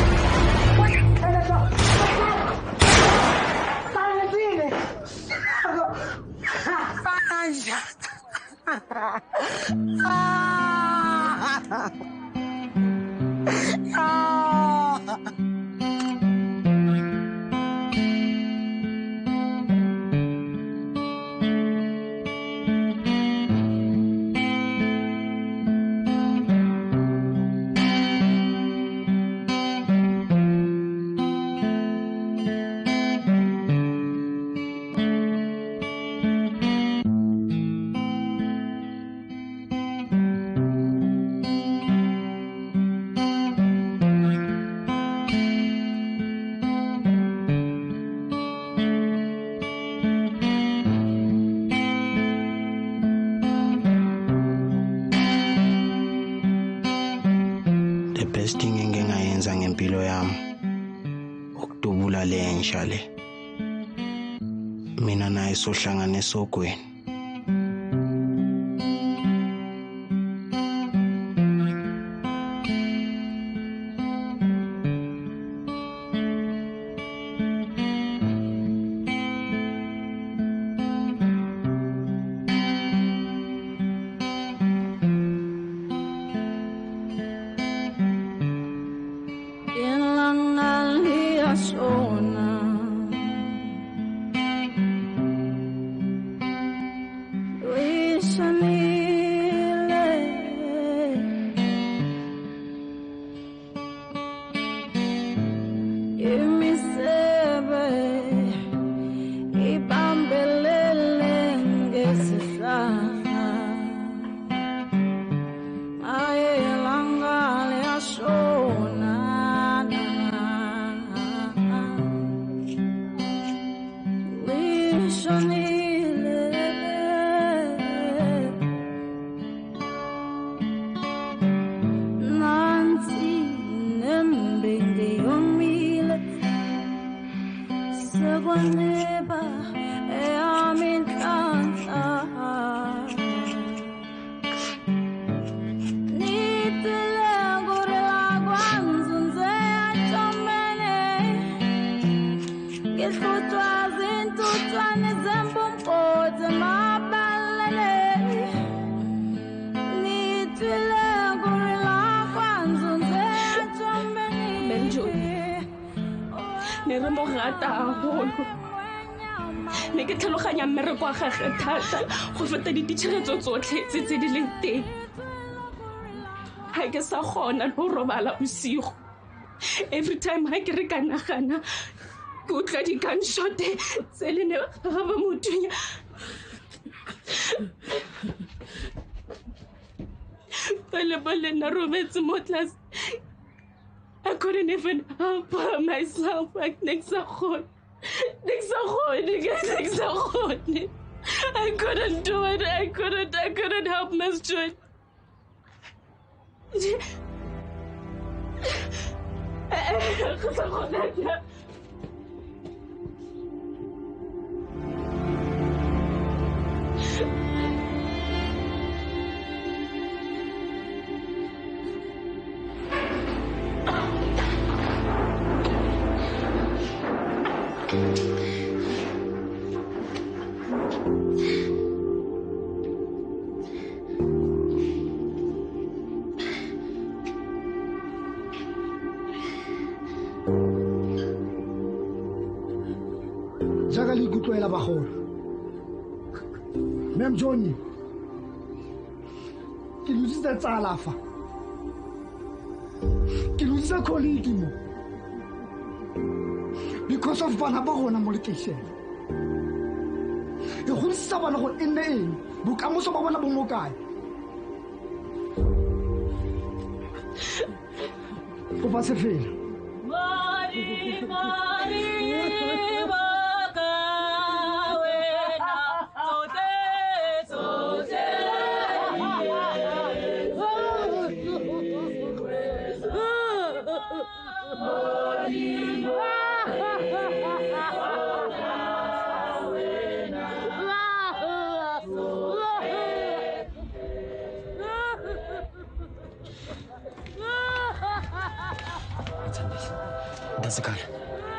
best thing engingayenza ngempilo yami ukudubula lensha le mina naye sohlangana esogweni go feta ditšhegetso tsotlhe tse di leng teng ga ke sa kgona le go robala bosigo every time ga ke re ka nagana ke utlwa di-gunshot tse le ne ga ba mothunya pele le nna rometse mo tlase I couldn't even help myself ne ke sa kgone I couldn't do it. I couldn't help Miss Joy. Jaga le ikutlwela bagolo. Ma'am Johnny. Ke lositse tsala fa. Ke lositse colleague mo. Because of bana ba gona mo lekešeng. E go ntsha bana go nne eng. Bokamoso ba bona bo mo kae. Go ba se fela.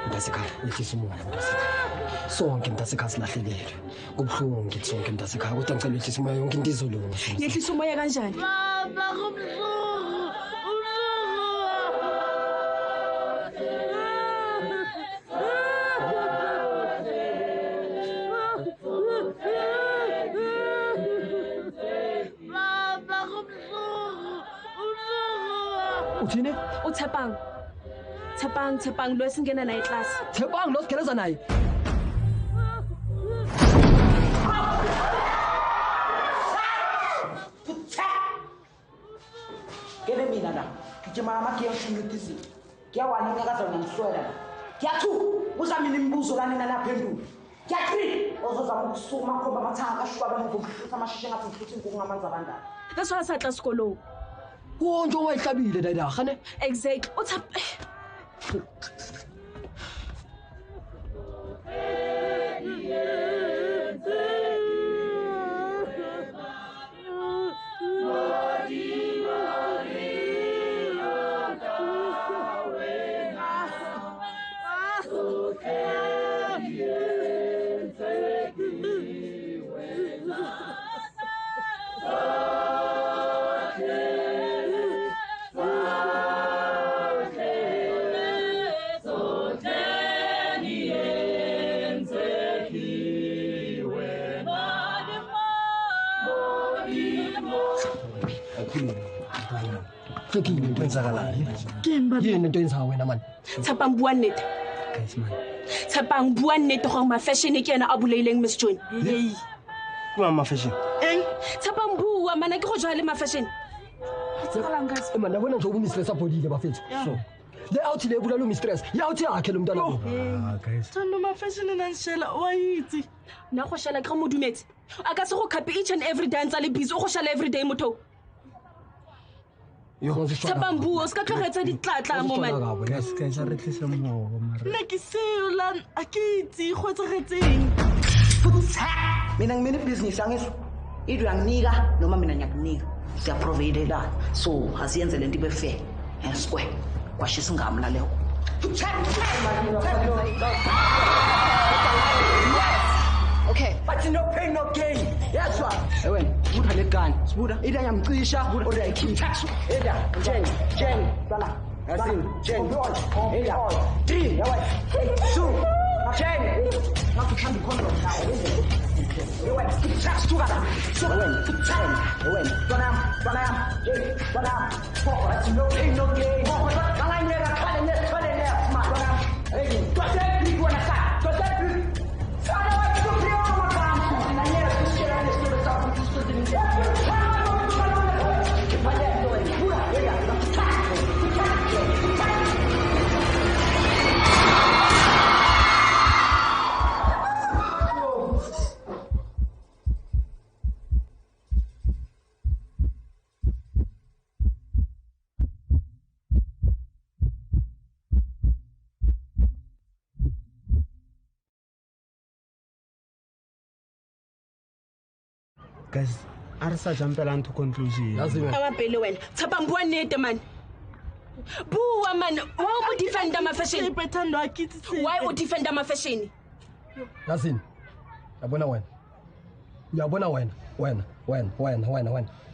Mntasekhaya yehlisa umoya mntasekhaya sonke mntasekhaya silahlekele kubuhlungu ngithi sonke mntasekhaya kodwa ngicela yehlisa umoya yonke into izolunga yehlisa umoya kanjani uthini Tshepang lo esingena naye class. Tshepang lo sigeleza naye. Kene mina la. Ngijima amagiya ngishimithisi. Kuyawani ngakaza ngimhlwela la. Kuyathu buza mina imibuzo kanina laphendula. Kuyathini ozozama ukusuma khomba amathanga kashwaba ngokuhlutha amashishe ngathi ngihluthi inkungu ngamanzi abandala. That's why I said let's go low. Wonke owayihlabile dayidagha ne? Exactly. Yini into enzakalayo? Yini into yenzayo wena man? Tshepang bua nnete. Guys man. Tshepang bua nnete gore ma fashion ke yena a buleileng Miss Joan. Hey. Ke ma fashion. Tshepang bua mana ke go jwa le ma fashion. Man yabona nje ubumistress abhodile bafethu. So. Le out le bula lo mistress. Ya uthi yakhe lo mntwana lo. Guys. Tsano ma fashion nanshela wa itse. Na go shela ke mo dumetse. A ka se go copy each and every day ntsa le busy o go shela every day motho. Tshepang bua ska tlogetsa ditlatla mo man. Guys a re tlisa mo mara. Nna ke seo la a ke itse go tsagetseng. Mina ngimene business angiso. Idu yanginika noma mina ngiyakunika. Siya provide la. So asiyenze lento ibe fair and square. Kwashisa ngamla leyo. Okay. But no pain, no gain. That's why. Ewen, buta le gun. Buta. Ida yamcisha, oda ikhipha. Ida, Jen. Bala. Yasin, Jen. Ida. 3, yawa. 2. Jen. Ngathi khamba ikhona now. Ewen, tracks together. So Ewen. Bana. That's no pain, no gain. Kala nera, kala nera. Bana. Hey, got that big one aside. Got that big. Guys, are sa jumpela into conclusion. Amapele wena. Tshepang bua nnete man. Bua man, why would defend ma fashion? Why would defend ma fashion? Yasin. Yabona wena.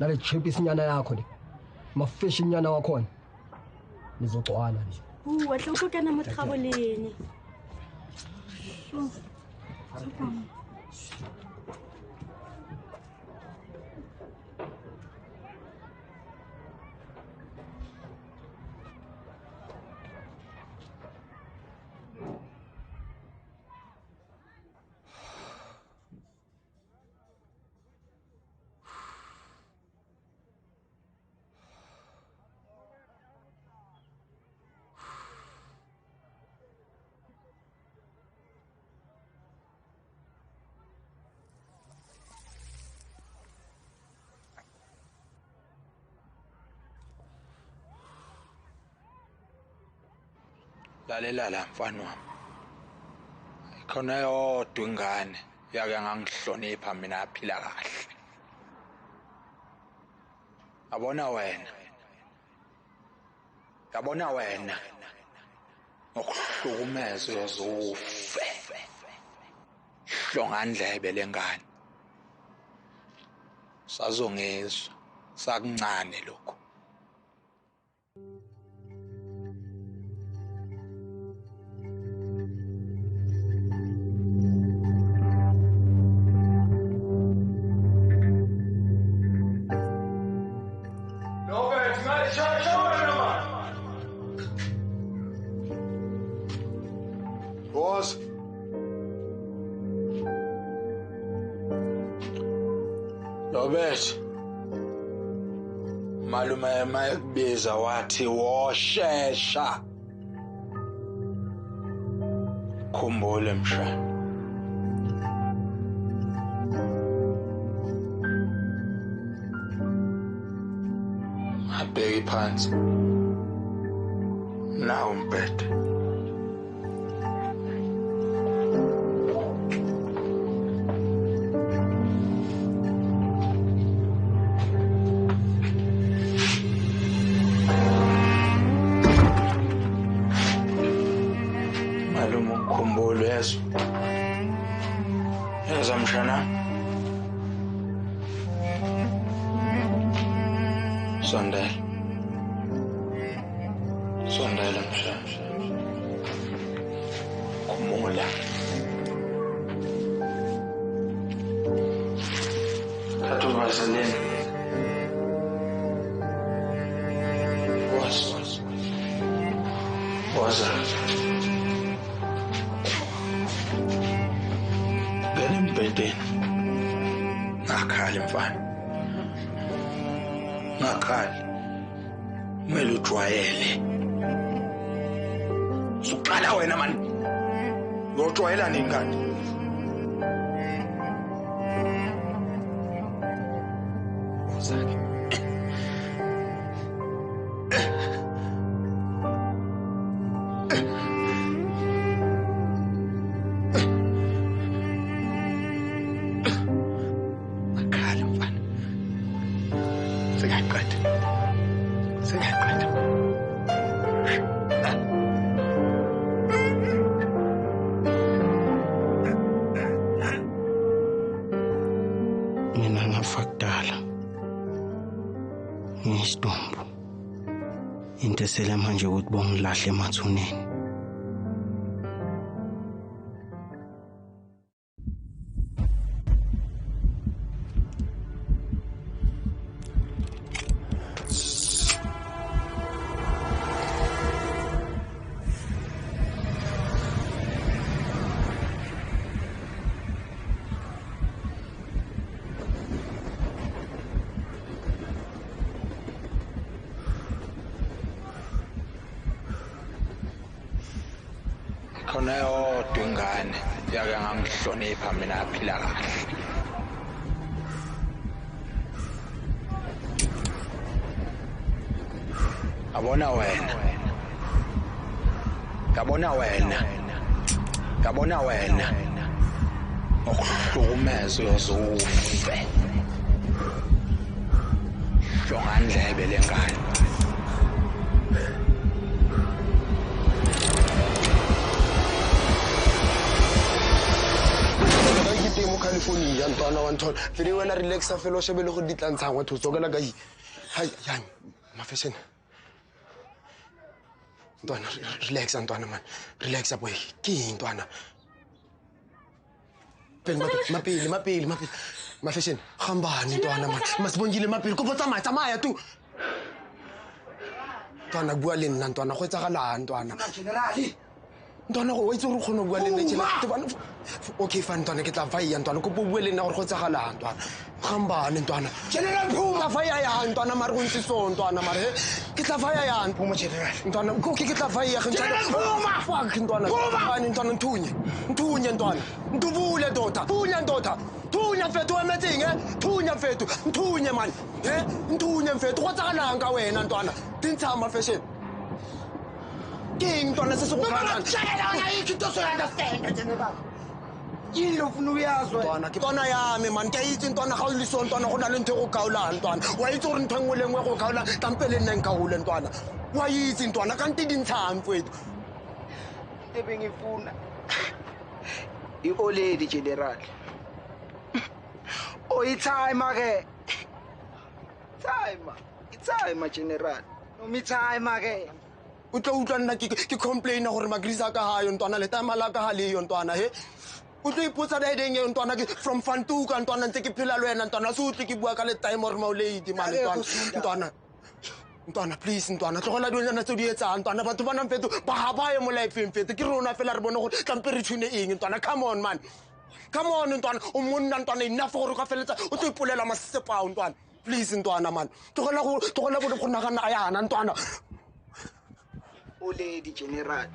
Nale chip isinyana yakho le. Ma fashion nyana wakhona. Nizogcwana nje. Wahle uhlokana motraboleni. lalela la mfana wami khona yodwa ingane yake ngangihlonipha mina aphila kahle yabona wena ngokuhlukumeza uyozufe hlongandlebe lengane sazongezwa sakuncane lokho Boss. Robert. Malume mayekubiza wathi woshesha. Khumbule mshana. Abheki phansi. Nawu umbhede. Malume ukhumbule yezwa mshana. Sondela mshana. Khumula. Thatha uvaseline. Waza. Ngena embhedeni. Ngakhali mfana. Ngakhali. Kumele ujwayele. Suqala wena man. Uyojwayela nini kanti? Uzake. Ngakhali mfana. Sengaqeda. Mina ngafa kudala ngiyisidumbu into esele manje ukuthi bongilahle emathuneni khona yodwa ingane yake ngangihlonipha mina aphila kahle yabona wena ngokuhlukumeza uyozufe hlongandlebe lengane mo California ntwana wa nthola fele wena relaxa felo shebele go ditlantshang wa thotsokela ka hai yang mafeshene ntwana relax ntwana man relax boy ke ntwana mapili mafeshene khambani ntwana man masibongile mapili ko botsa tsamaya tu ntwana bua le nna ntwana go etsagalang ntwana generali ntwana go itse re khona bua le nna tjela okay fine ntwana ke tla vaya ntwana ko bua le nna gore go tsagalang ntwana khambani ntwana general phuma vaya ya ntwana mare go ntse so ntwana mare ke tla vaya ya phuma general ntwana go ke tla vaya ga general phuma fuck ntwana bani ntwana nthunye ntwana ntubule dota thunya fetu emetseng thunya fetu nthunye man nthunye fetu go tsagalang ka wena ntwana dintshama fashion King ntwana Noma ngitshela wena yikho into soyunderstand General. Yini ufuna uyazwa? Ntwana yami man ke itse ntwana ga o le so ntwana go na le ntho go kaola ntwana. Wa itse gore ntho engwe le engwe go kaola tampele nna nka hole ntwana. Wa itse ntwana ka nte dintshang mfethu. Ebengifuna i-oledi General. Time ke. Time General. Nomi time ke. O tlo utlwa nna ke complaina gore magrisa ka ha yo ntwana le time la ka ha le yo ntwana he. O tlo ipotsa da edeng yo ntwana ke from Fantuka ntwana ntse ke phela le wena ntwana se utlwe ke bua ka le time or mauledi man ntwana please ntwana tlogela dilonyana tse di etsang ntwana batho ba nang feto ba ga ba ye mo life fete ke rona fela re bone gore tlampe re tshune eng ntwana come on man come on ntwana o monna ntwana enough gore ka feletsa o tlo ipolela masepao ntwana please ntwana man tlogela bone go nagana a yana ntwana Oledi General.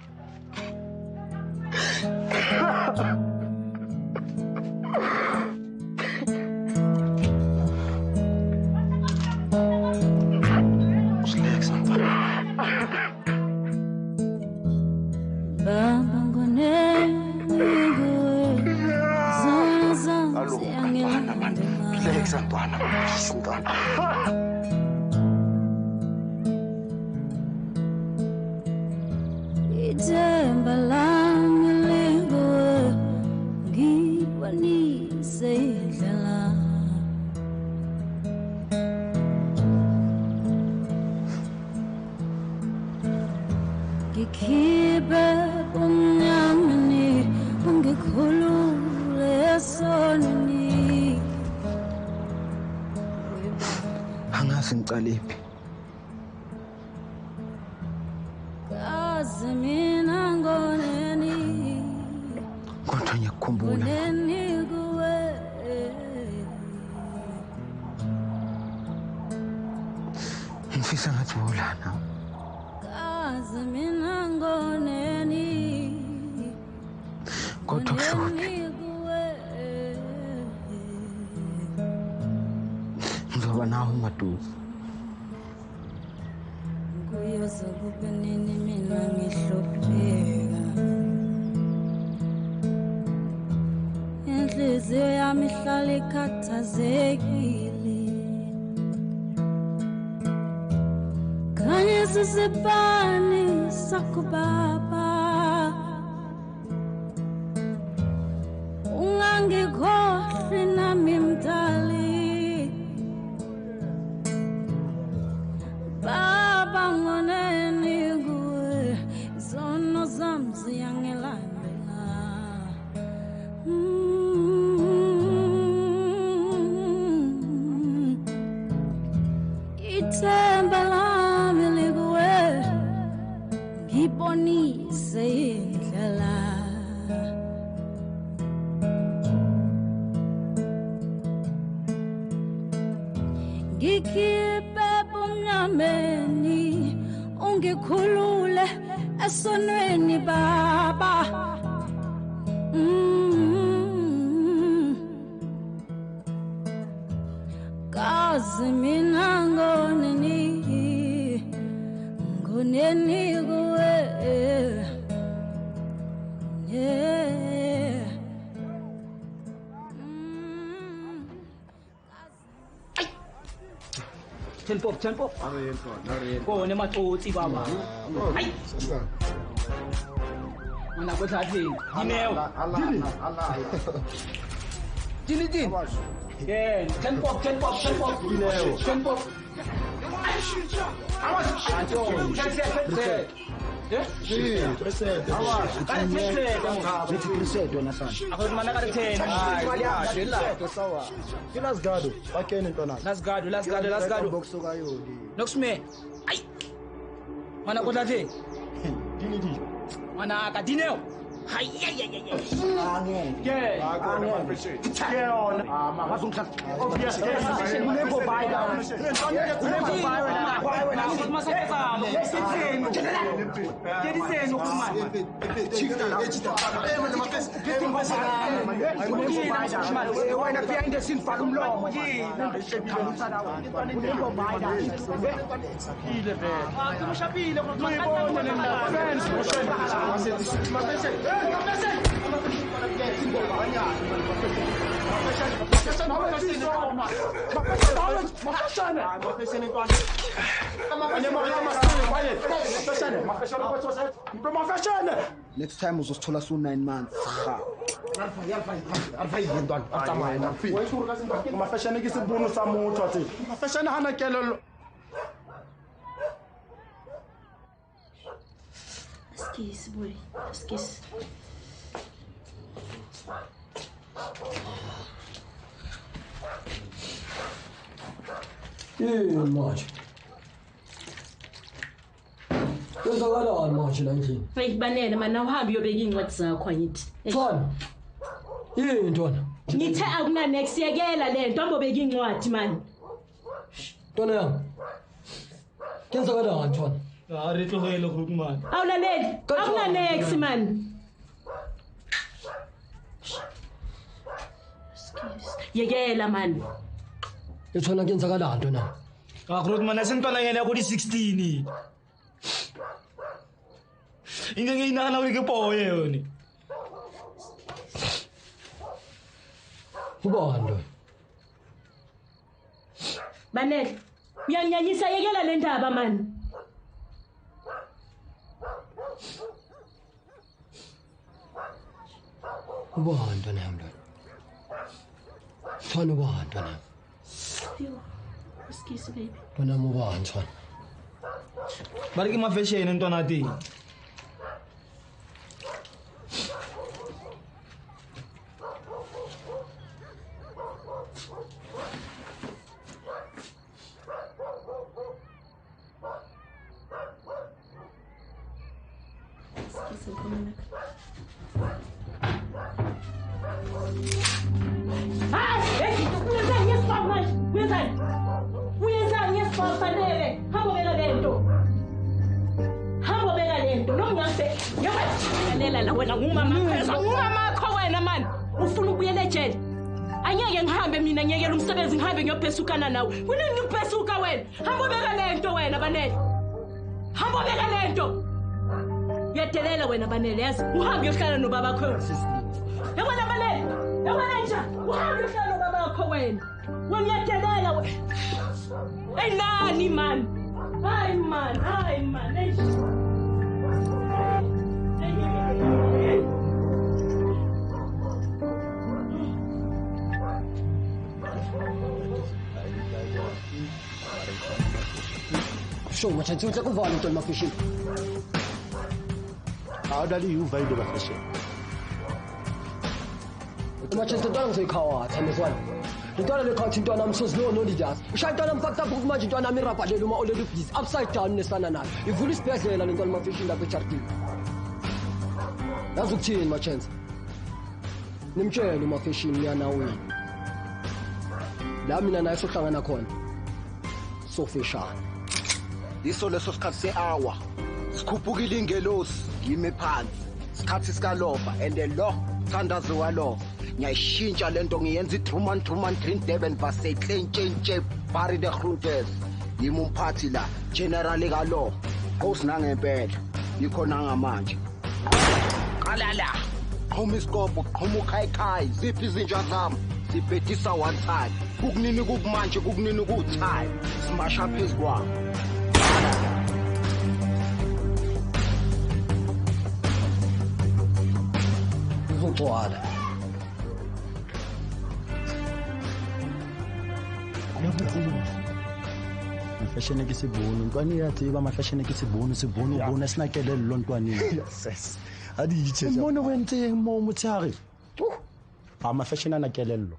Ithemba lami linguwe ngikwanise indlela ngikhiphe umnyameni ungikhulule esonini angazi ngicalephi kaze mina ngoneni kodwa ngiyakukhumbula ngoneni kuwe ngifisa ngathi wolana kaze mina ngoneni kodwa kuhluphi ngizoba nawe maduze kuyoze kube nini mina ngihlupheka inhliziyo yami ihlala ikhathazekile khanyisa isibani sakho baba ungangikhohlwi nami mdali Baba ngoneni kuwe izono zami ziyangilandela Ithemba lami likuwe ngibonise indlela ngikhiphe bumnyameni ungikhulule esonweni baba kazi mina ngoneni kuwe yeah. Tempo. Go ne matsotsi baba. Ai. Mana go tlatleng. Dineo. Dini. Yeah, tempo. Dineo. Tempo. Mana ka Dineo. Next time uzosithola su 9 months. Mafashane ke sebono sa motho ate. Mafashane hana kelello. Excuse, boy. Excuse. manje kwenzakalani manje la endlini Ayibanele mana uhambe uyobeka incwadi zakho angithi. Thona. Yini ntwana? Ngithe akuna next yekela lento ambobeka incwadi man. Ntwana yami. Kwenzakalani ntwana? Ari tlogele group man. Awulaleli. Akuna next man. Yekela man. Ethona kwenzakalani ntwana? Group man asentwana yena go di 16. Ingeke inana o ke boye yone. Ubando. Banele. Uyanyanyisa yekela le ndaba man. Ubando nami. Thona ubando nami. Excuse baby. Ntwana mubani thona. Bari ke mafashene ntwana teng. Ngiyopesukana nawe wena ngipesuka wena hamba beka lento wena Banele hamba beka lento yadelela wena Banele yazi uhambe uyohlala nobaba wakho yabona Banele yabona nja uhambe uyohlala nobaba wakho wena yadelela wena hey nani man hayi man Show machanzi utla kuvala ntoni mafishini. Awudali uva into mafishini. Machanzi ntwana ngizoyikhawa thamezwana. Ntwana lekhathi ntwana msozi no leaders. Ushaya ntwana mfakta futhi manje ntwana mirapa lelo uma already busy upside down nesana nayo. Ivula isibhedlela le ntwana mafishini lapha eChartini. Yazi ukuthini machanzi? Nimtshele mafishini yana wena. La mina naye sohlangana khona. Sofishana. Iso leso sikhathi se-hour sikhuphukile ingelosi yime phansi isikhathi sikalofa and lo thandazi walofa ngiyayishintsha lento ngiyenza i-Truman Green Durban vs Klein Barry de Groentes yimi umphathi la general kalo Nkosi nangempela ikhona ngamanje qala la qhoma isikobho qhoma ukhayikhayi ziphi izinja zami sibhedisa one time kukunini kukumanje kukunini kuthai simasha phezulu kwami Ngixwala. Mafashene ke sebono ntwane ya tseba mafashene ke sebono bona sina kelello ntwaneng yes a di itse mona wentseng mo motshare a mafashene ana kelello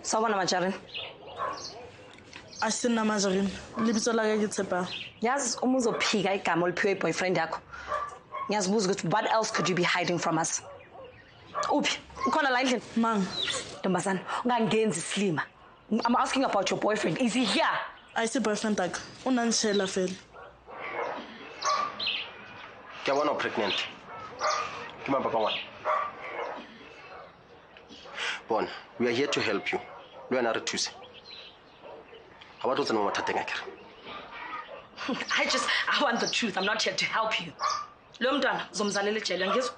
Sawubona Majarini. Asina Majarini. Libitso la ka ke Tshepa. Yazi uma uzophika igama oliphiwe boyfriend yakho. Ngiyazibuza ukuthi what else could you be hiding from us? Uphi? Ukhona la endlini? Mang. Ntombazana, ungangenzi islima. I'm asking about your boyfriend. Is he here? Ayise boyfriend akho. Unanishela fela. Ke bona pregnant. Ke mapapa wa. Bon, we are here to help you. Lo yana re thuse. Ga ba tlo tsena mo mathateng a kere. I want the truth. I'm not here to help you. Lo mntwana uzomzalela ejele ngizwe.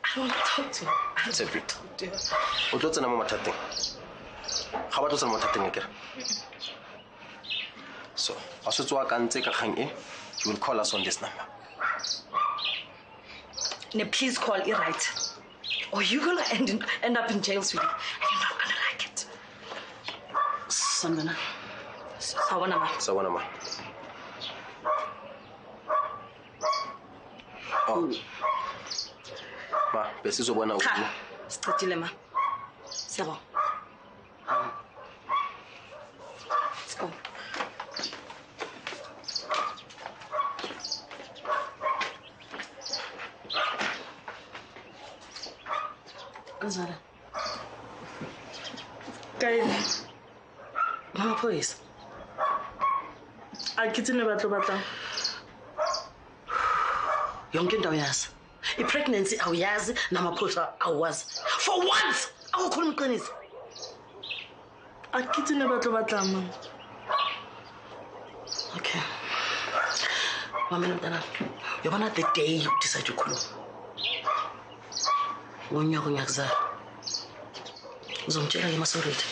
I don't want to talk to you. It's a bit. O tlo tsena mo mathateng. Ga ba tlo tsena mo mathateng a kere. So, ga se tswa ka ntse ka kgang e, you will call us on this number. Ne, please call it right. Or you're gonna end up in jail, sweetie. And you're not gonna like it. Sambana. Sawona ma. Sawona ma. Oh. Ma, bese zo bona Cha, siqedile ma. Siyabonga. Let's go. Kuzala. Kae? Mama please. Akitsine batlo batla. Yonke indawo yazi. I-pregnancy awuyazi namaphosa awazi. For once, awukhuluma iqiniso. Akitsine batlo batla mama. Okay. Mama mntana. Yabona the day you decide to khuluma. Ngonyaka ngiyakuzala. Uzomtshela ke masorete.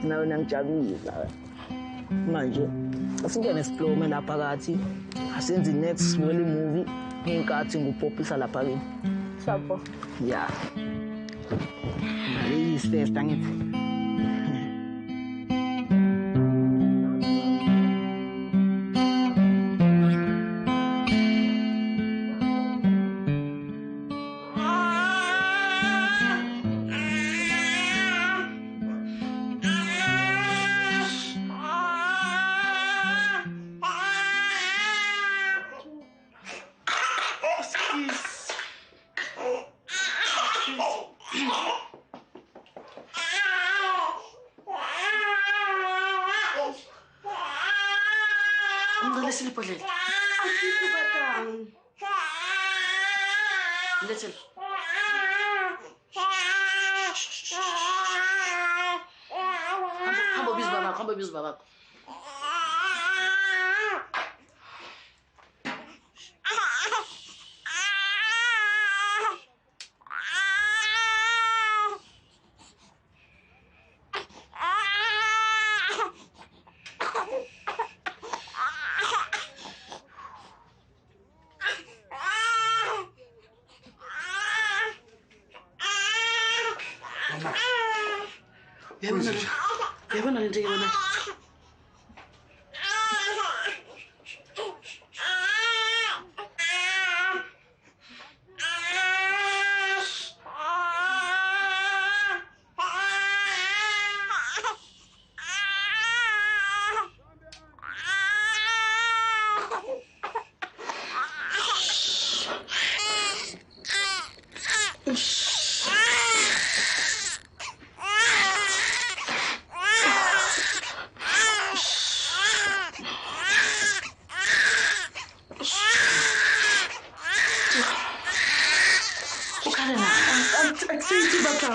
Nawe nangijabulisa manje asingene esiplome lapha kathi asenze next small movie ngenkathi ngupopisa lapha kini Sapo. yeah mali sister ngithi Yabona lento yabona.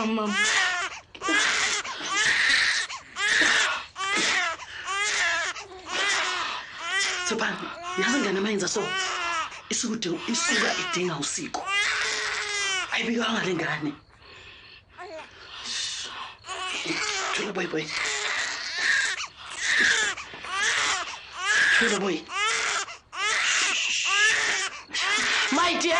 Mom. Sopan, yazi ngane mayenza so. Isuka idinga usiko. Ayibika ngale ngane. boy. Chula, boy. My dear.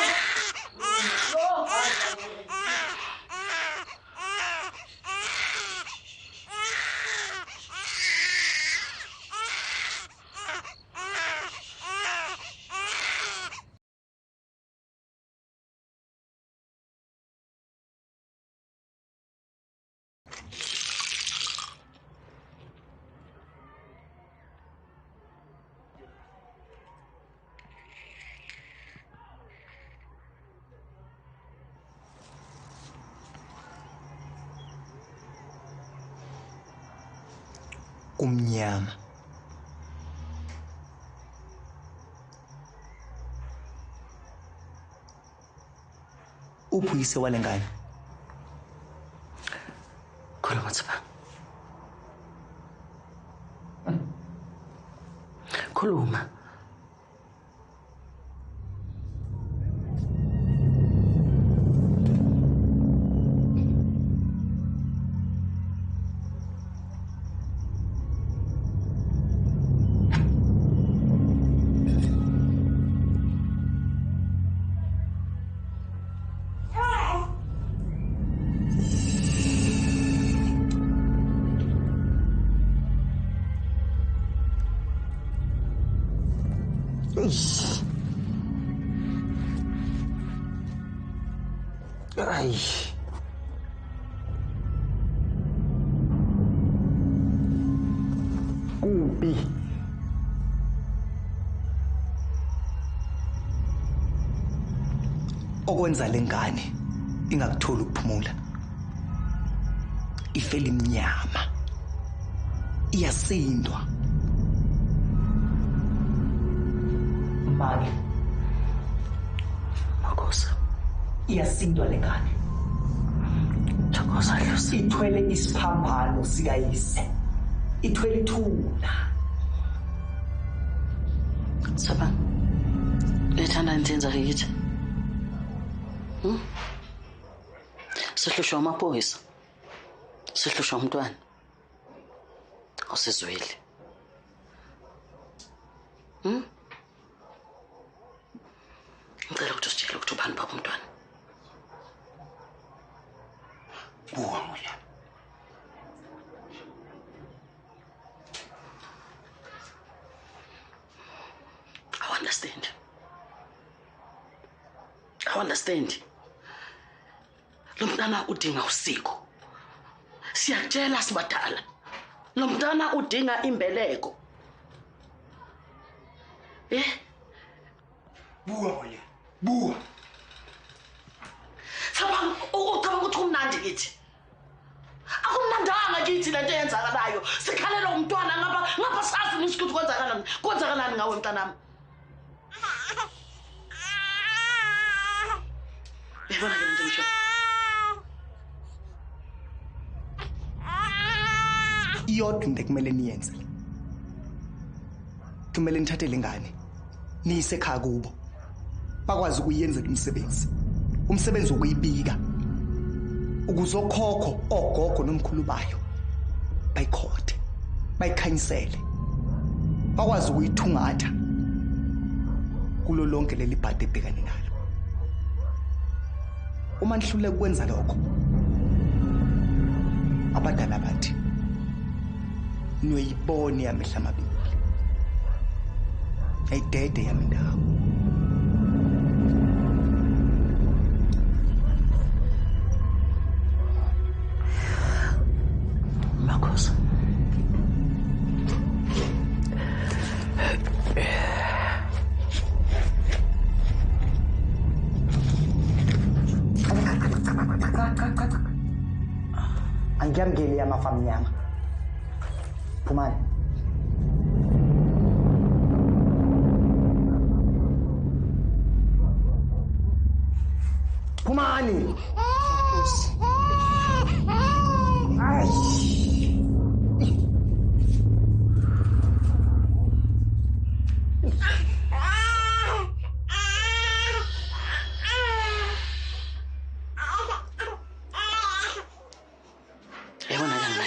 Kumnyama. Uphuyise walengane. Khuluma Thabang. Khuluma. Ay. Kubi. Okwenza lengane ingakutholi ukuphumula. Ifela imnyama. Iyasindwa. Mali. Makosa. Iyasindwa lengane. Thokoza Dlozi. Ithwele isiphambano sikayise. Ithwele ithuna. Thabang. Lethanda intenza yithi. Sihlushwa amaphoyisa. Sihlushwa umntwana. Awusizweli. Ngicela ukuthi usitshele ukuthi ubani baba umntwana. Buwa moya. I understand. Lo mntana udinga usiko. Siyakutshela sibadala. Lo mntana udinga imbeleko. Buwa moya. Buwa. Thabang, ucabanga ukuthi kumnandi kithi. Akumnandanga kithi lento eyenzakalayo. Sikhalela umntwana ngapha sazi ukuthi kwenzakalani. Kwenzakalani ngawe mntanami? Yabona ke lento ngisho. Iyodwa into kumele niyenze. Kumele nithathe lengane. Niyise ekhaya kubo. Bakwazi ukuyenza umsebenzi. Umsebenzi wokuyibika. Ukuze okhokho, ogogo nomkhulu bayo bayikhothe. Bayikhanyisele. Bakwazi ukuyithungatha. Kulo lonke leli bhadi ebhekane nalo. Uma nihlule ukwenza lokho. Abadala bathi noyibone yamehla amabili. Ayidede yami ndawo. Makosa. Angiyamngeli yamafa amnyama. Phumani. Phumani.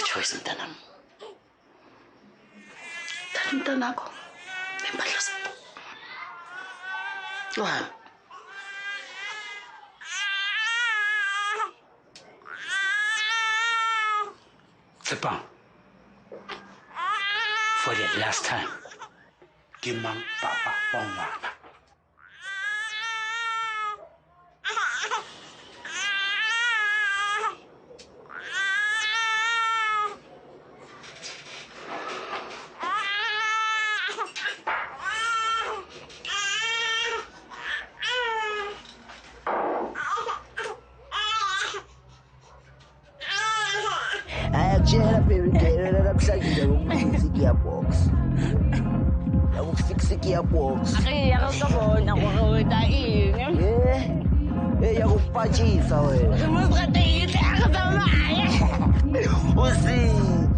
choice mntanami. Thatha umntanakho nempahla zakho. Uhambe. Tsepang. For the last time, ke mang papa wa ngwana? Ayakutshela baby girl namhlanje ngokufix gearbox. Ngokufix gearbox. Yakuzobona gore wena eng. Yakupatshisa wena. Umusqathile akuzamaye.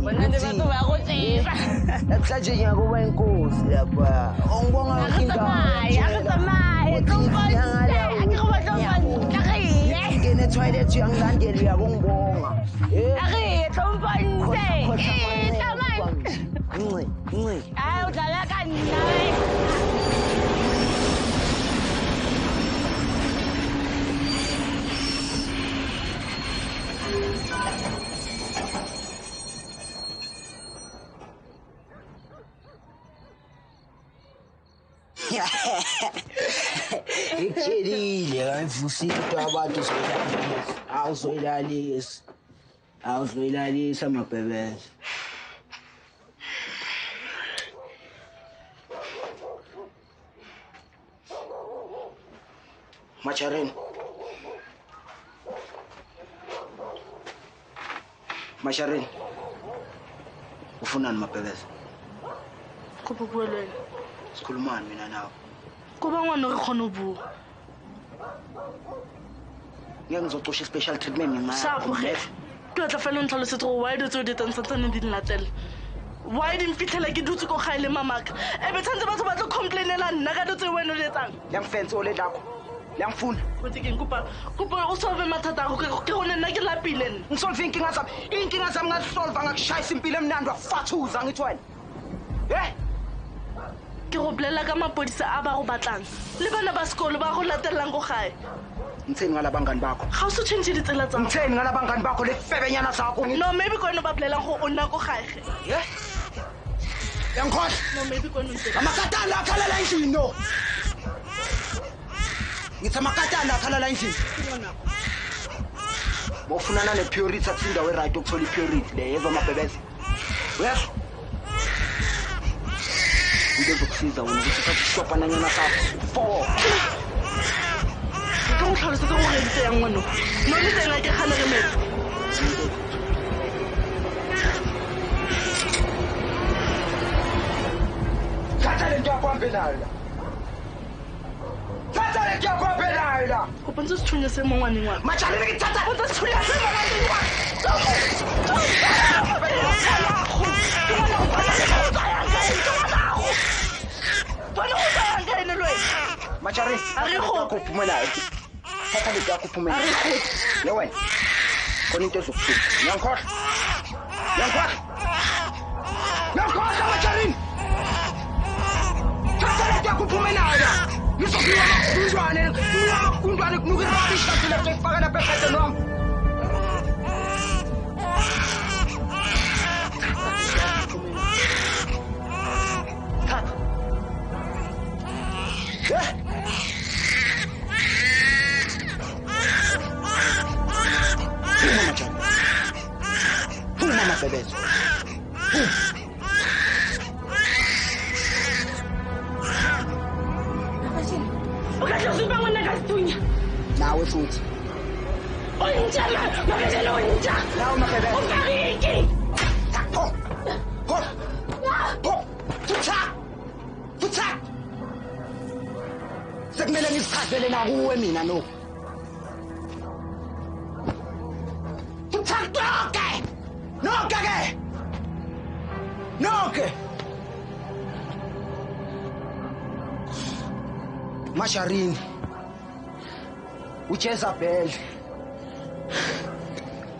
Wena nje batho bayakutshela. Namhlanje ngiyakuba inkosi lapha. Ongibonga Akuzamaye. Ngene toilet uyangilandela uyakungibonga. Ikutsheliile kayivusile abantu awuzoyilalisa amabhebeza. Masharini ufunani mabhebeza? Kuba kuwelwela. Sikhulumani mina nawe? Kuba ngwana re khona bua. Ngeke ngizocosha special treatment ngenxa Sapo ge. Ke tla fela ntlhalosetse gore why do di tsantsane di nlatela. Why di mfitlhela ke dutse go gaile mamaka. Ebe tshantse batho ba tlo complainela nna ka dutse wena le tsang. Yang fence o le dako. Yang funa. Kote ke kupa o solve mathata go ke gone nna ke lapile nna. Ngisolve inkinga zami ngasolve ngakushayisa impilo emnandi wafathuza ngithi wena. Ke go bolela ka mapodisa a ba go batlang. Le bana ba sekolo ba go latelang go gae. Ngitseni ngalabangani bakho? Ga o se change ditsela tsa. Ngitseni ngalabangani bakho le febenyana zakho. No, maybe kone ba bolelang go o nna go gae. Yankhohle. No, maybe kone ntse. Amakatana akhalela endlini no. Ngithi amakatana akhalela endlini. Bofunana ne-purity akuthinda we-right ukuthola i-purity le yezwa amabhebeza. Uyezwa? Into ezokusiza wena ukuthi uthathe isishophananyana sakho 4. Ke go tlhalosetse gore ntse yang ngwana. No le tsena ke gana re metsi. Thatha le nto yakwambe nayo la. Thatha le nto yakwambe nayo la. Go pentse sithunya se mo ngwaneng wa. Matshale le ke thatha. Go pentse sithunya se mo ngwaneng wa. Machare, akuphumelayo. Thatha le nto akuphumelayo. Le wena. Khona into ezokuhlupha. Ngiyangikhohlwa. Ngiyangikhohlwa Macharini. Thatha le nto akuphumelayo. Ngizokuwa makundwane kunuka rubbish kathi lapha ekufaka lapha ekhadeni wami. Mama bebezo. Ukahlusupa ngwana ka Sithunya. Nawe futhi. Onjala, makazelo onja. Nawe mabebezo. Ukariki. Futha. Sekumele ngisichazele na kuwe mina no. Noke. Masharini. Ujezabel.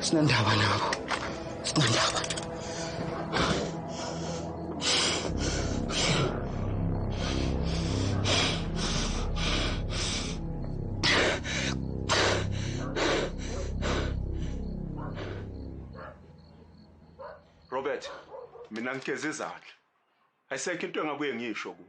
Sinendaba nabo. Sinandaba. Robert, mina ngigeze izandla. Ayisekho into engabuye ngisho kuwe.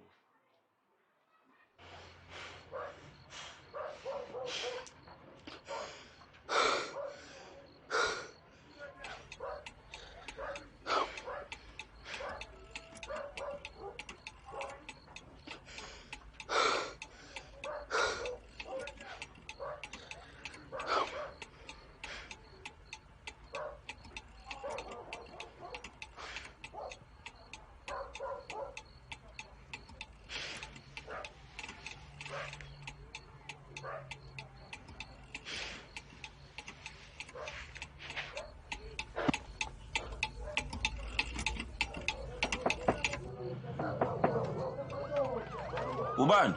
Ubani?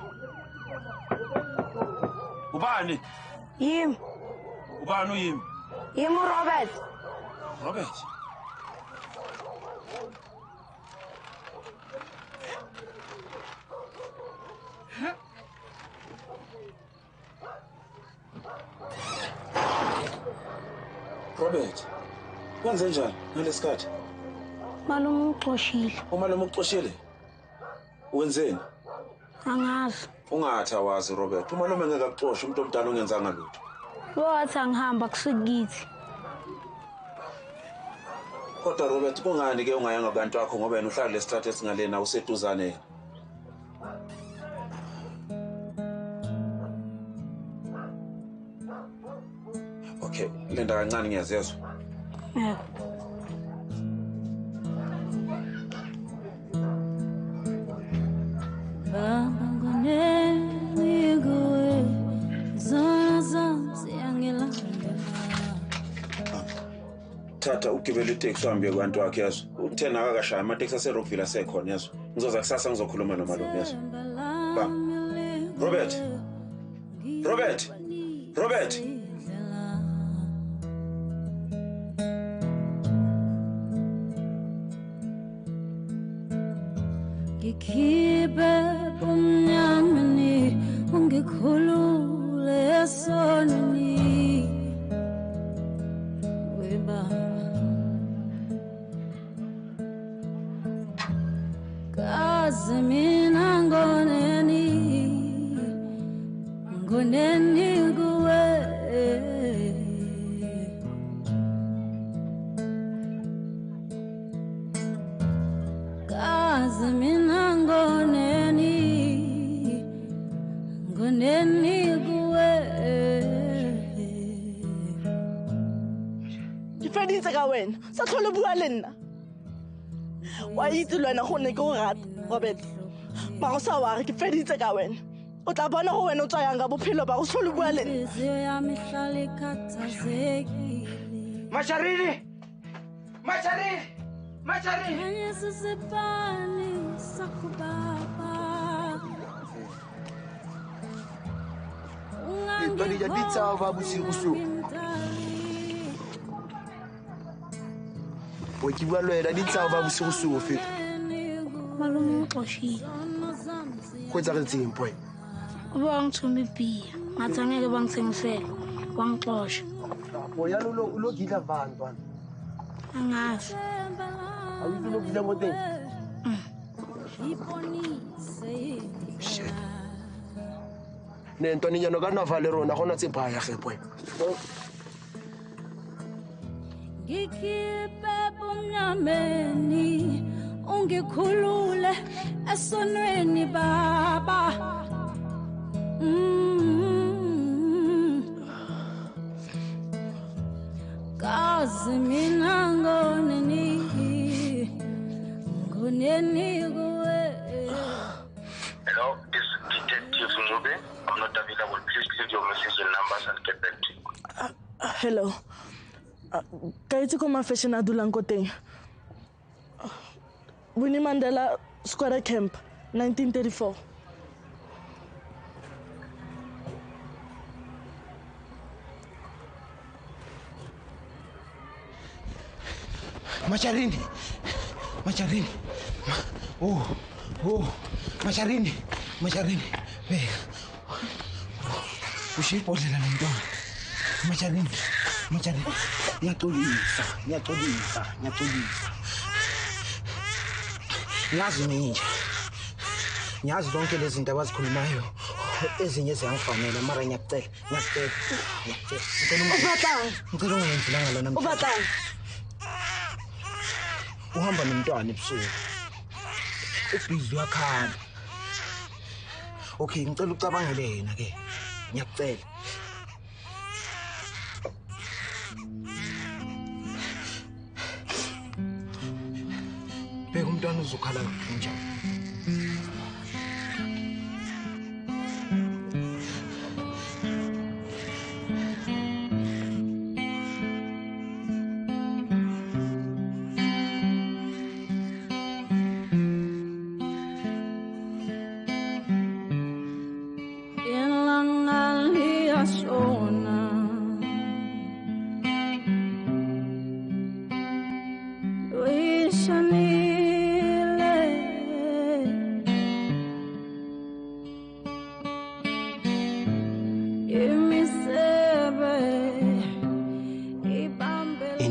Ubani? Yim. Ubani uyimi? Yim Robert. Robert. Robert. Kwenze njani ngalesikhathi? Malume uxoshile. Umalume uxoshile? Wenzeni? Angazi. Ungathi awazi Robert. Umalume ngeke akuxoshe umuntu omdala ongenzanga lutho. Wathi angihamba kusikithi. Kodwa Robert kungani ke ungayanga kubantu wakho ngoba yena uhlala lesithathe singalena useduzane? Okay, lenda kancane ngiyazizwa. Yebo. Thatha ugibele iteksi uhambe kubantu wakhe yazo. Uthena akakashaya amateksi aseRockville asekhona yazo. Ngizoza kusasa ngizokhuluma nomalume yazo. Ba. Robert. Robert. Robert. Ngikhiphe umnyameni ungikhulule esonweni weba kaze mina ngoneni kuwe kaze mina ngoneni kuwe Ke feditse ka wena sa tlhole bua le nna wa itse lwena go ne ke go rata Robert ba go sa wa re ke feditse ka wena o tla bona go wena o tsaya nga bophelo ba go tlhole bua le nna Masharini Tadi jadi cawa busi-busu. Weki bua lo era di cawa busi-busu fit. Malume uxoshile. Go tsa re tseng boy. Uba ngithumba ibhiya ngathi angeke bangithengisele wangixosha. Boya lo gila vantwana. Angazi. Awuthi lo gila moteng. Shit. Nentoni nyano ka navale rona gona tse baya ge boy. Ngikhiphe umnyameni ungikhulule esonweni baba kaze mina ngoneni kuwe. Hello, this is Detective Ngube. I'm not available. Please leave your message and numbers and get back to you. Hello. Ka itse ko mafashion a dulang ko teng. Winnie Mandela Square Camp 1934. Macharini. Macharini. Bheka. Ushiya ibhodlela lomntwana. Macharini. Ngiyaxolisa. Ngazi ninje. Ngiyazi zonke lezi zinto abazikhulumayo. Ezinye ziyangifanele mara ngiyacela. Ngicela ungenzelanga lona mfana. Ubatlana. Uhamba nomntwana ebusuku. Ubhizi uyakhala. Okay, ngicela ucabangele yena ke. Ngiyacela. Bheka umntwana uzokhala kanjani.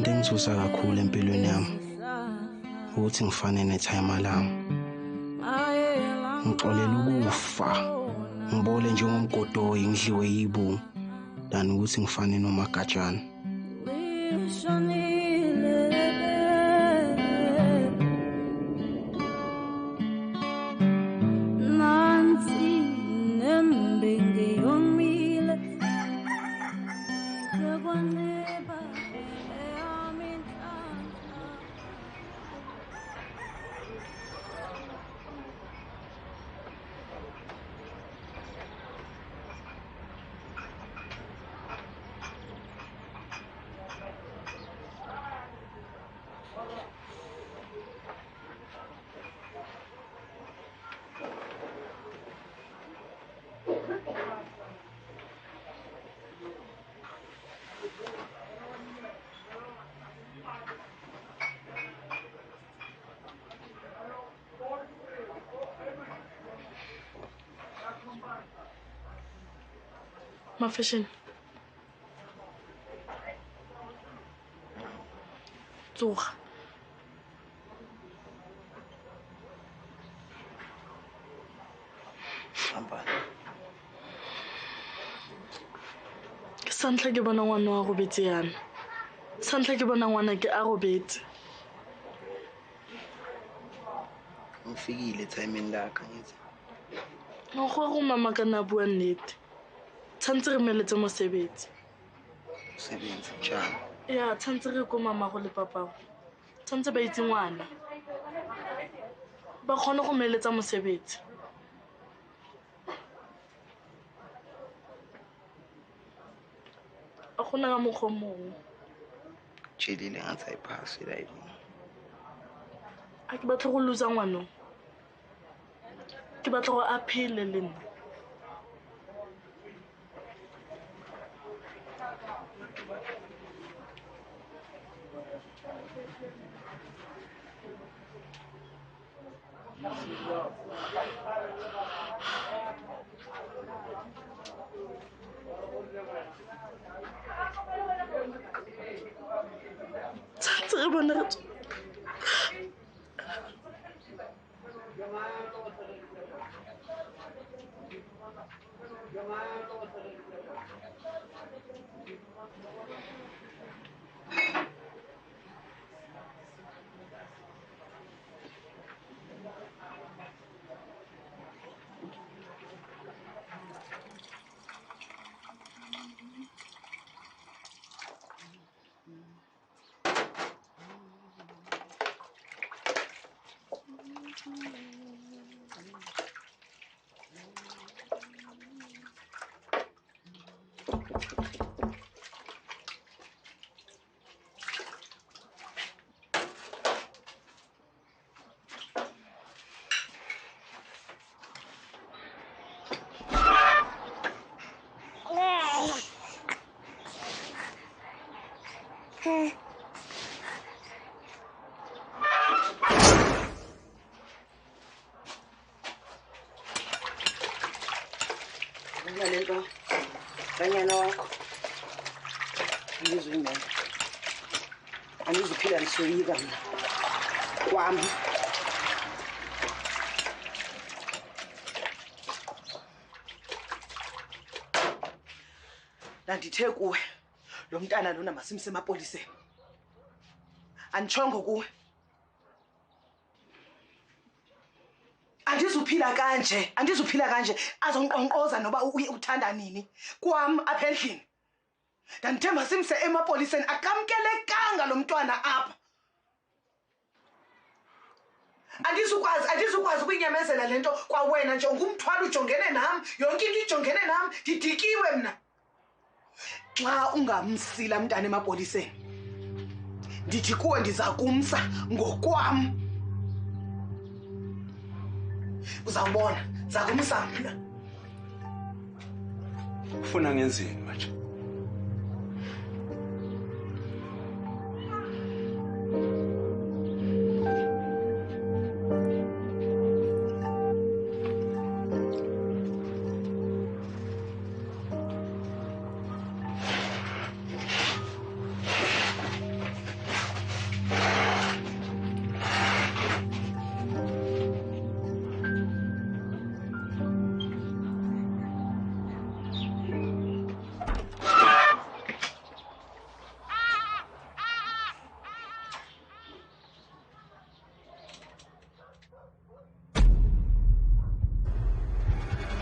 Engisusa kakhulu empilweni yami ukuthi ngifanele netime lami ngixolela ukufa ngibole njengomgodoyi ngidliwe yibungu than ukuthi ngifane noMagatshane. Mafashion. Tsoga. Ke santla ke bona ngwana wa robetse yana. Santla ke bona ngwana ke a robetse. Ngifikile timing lakho ngithi. Go mama kana bua nnete. Tshantse re meletse mosebetsi. Mosebetsi jang? Ya, tshantse re ko mama go le papa. Tshantse ba itse ngwana. Ba khona go meletsa mosebetsi. A khona ga mogho mongwe. Tshedile ngathi ayiphasi la yini. A ke batla go losa ngwana. Ke batla go a phele le nna. Tshantse re bone re lento kanyana wakho ngizwimela angizuphila ngisoyika mina kwami Ndithe kuwe lo mntana lona masimse emapoliseni andichongo kuwe andizuphila kanje azonqonqoza noba uthanda nini kwami apha endlini ndithe masimse emapoliseni akamkelekanga lo mntwana apha andizukwazi ukuyinyamezela lento kwawena nje ungumthwalo ujongene nami yonke into ijongene nami ndidikiwe mna xa ungamsila mntana emapoliseni ndithi kuwe ndiza kumsa ngokwami uzawubona ndiza kumsa mna ufuna ngenzeni manje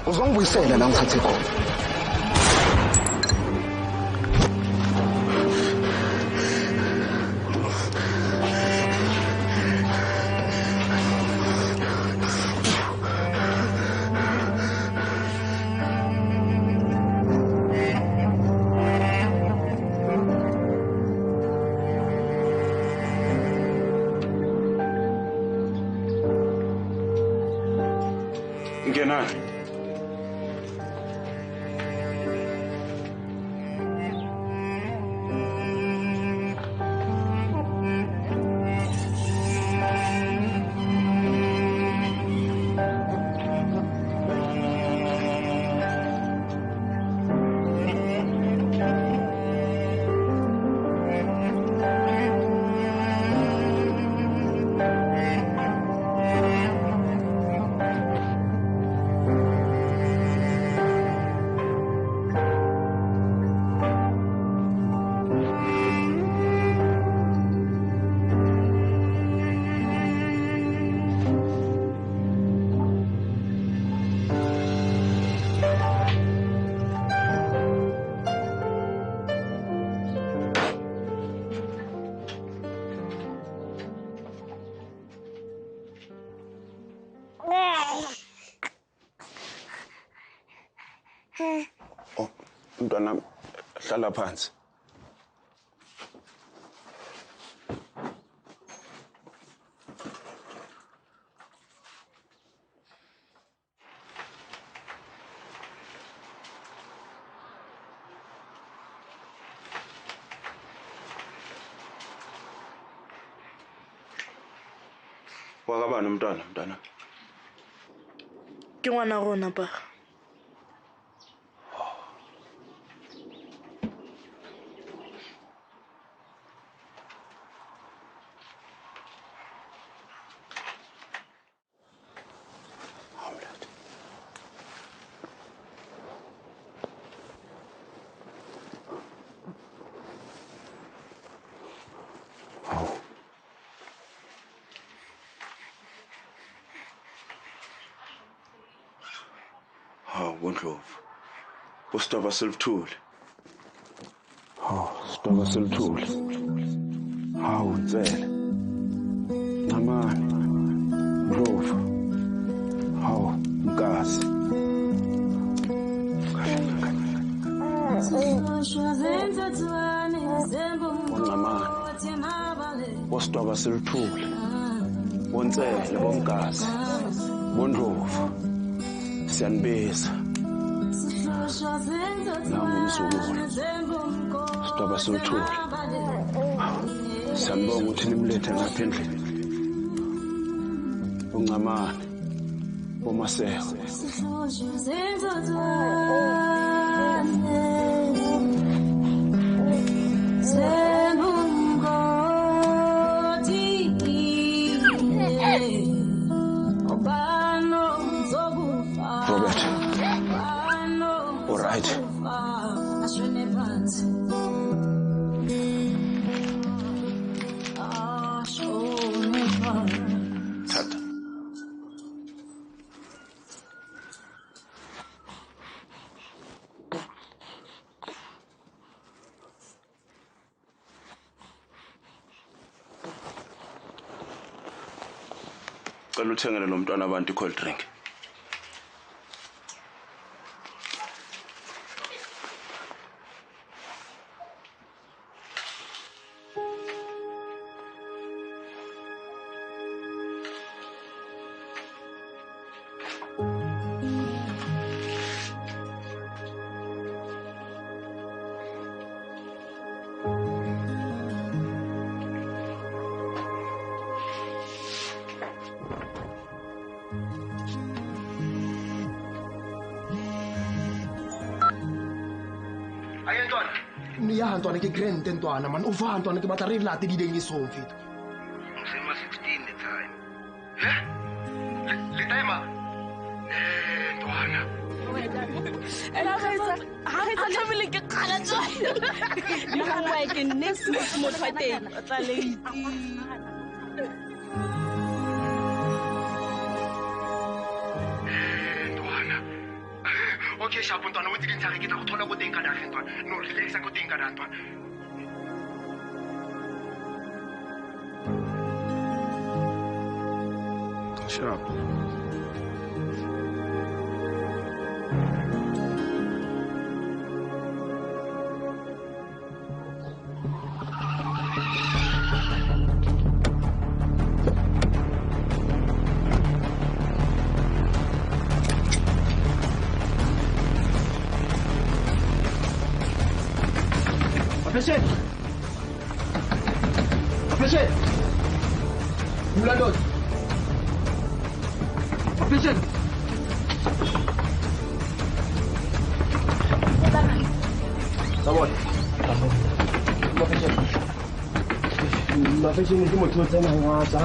Uzongibuyisela la ngithathe khona. Ngenani? Oh, mntwana hlala phansi. Wakabani mntwana? Ke ngwana rona pa. Wondlovu. Usitaba silithule. Sitaba silithule. Hawu ntsele. Namani. Ndlovu. Hawu mkazi. Namani. Usitaba silithule. Wontsele bomkazi. Wondlovu. Siyanibeza. Nangumsukulu. Sitaba sothula. Sanibonga ukuthi nimlethe ngapha endlini. Uncamane. Bomaseko. Robert. All right. Tata. Cela uthengele lo mntwana abantu i-cold drink. Ya Ntwana ke grand Ntwana man. Uva Ntwana ke batla re late di deng isong fit. Ngizima 16 the time. Le time Ntwana. Ha re tla thabile ke qala tswa. Di ga wa ke next mo tshwateng tla late. Okay, shapo Ntwana o dileng tsare ke tla go thola go teng ka dageng Ntwana. No relaxa go teng ka dageng Ntwana. Sharp. Appreciate. Appreciate. Mulandot. Appreciate. Sabon. Appreciate. Appreciate ni mo tuwa na nga sa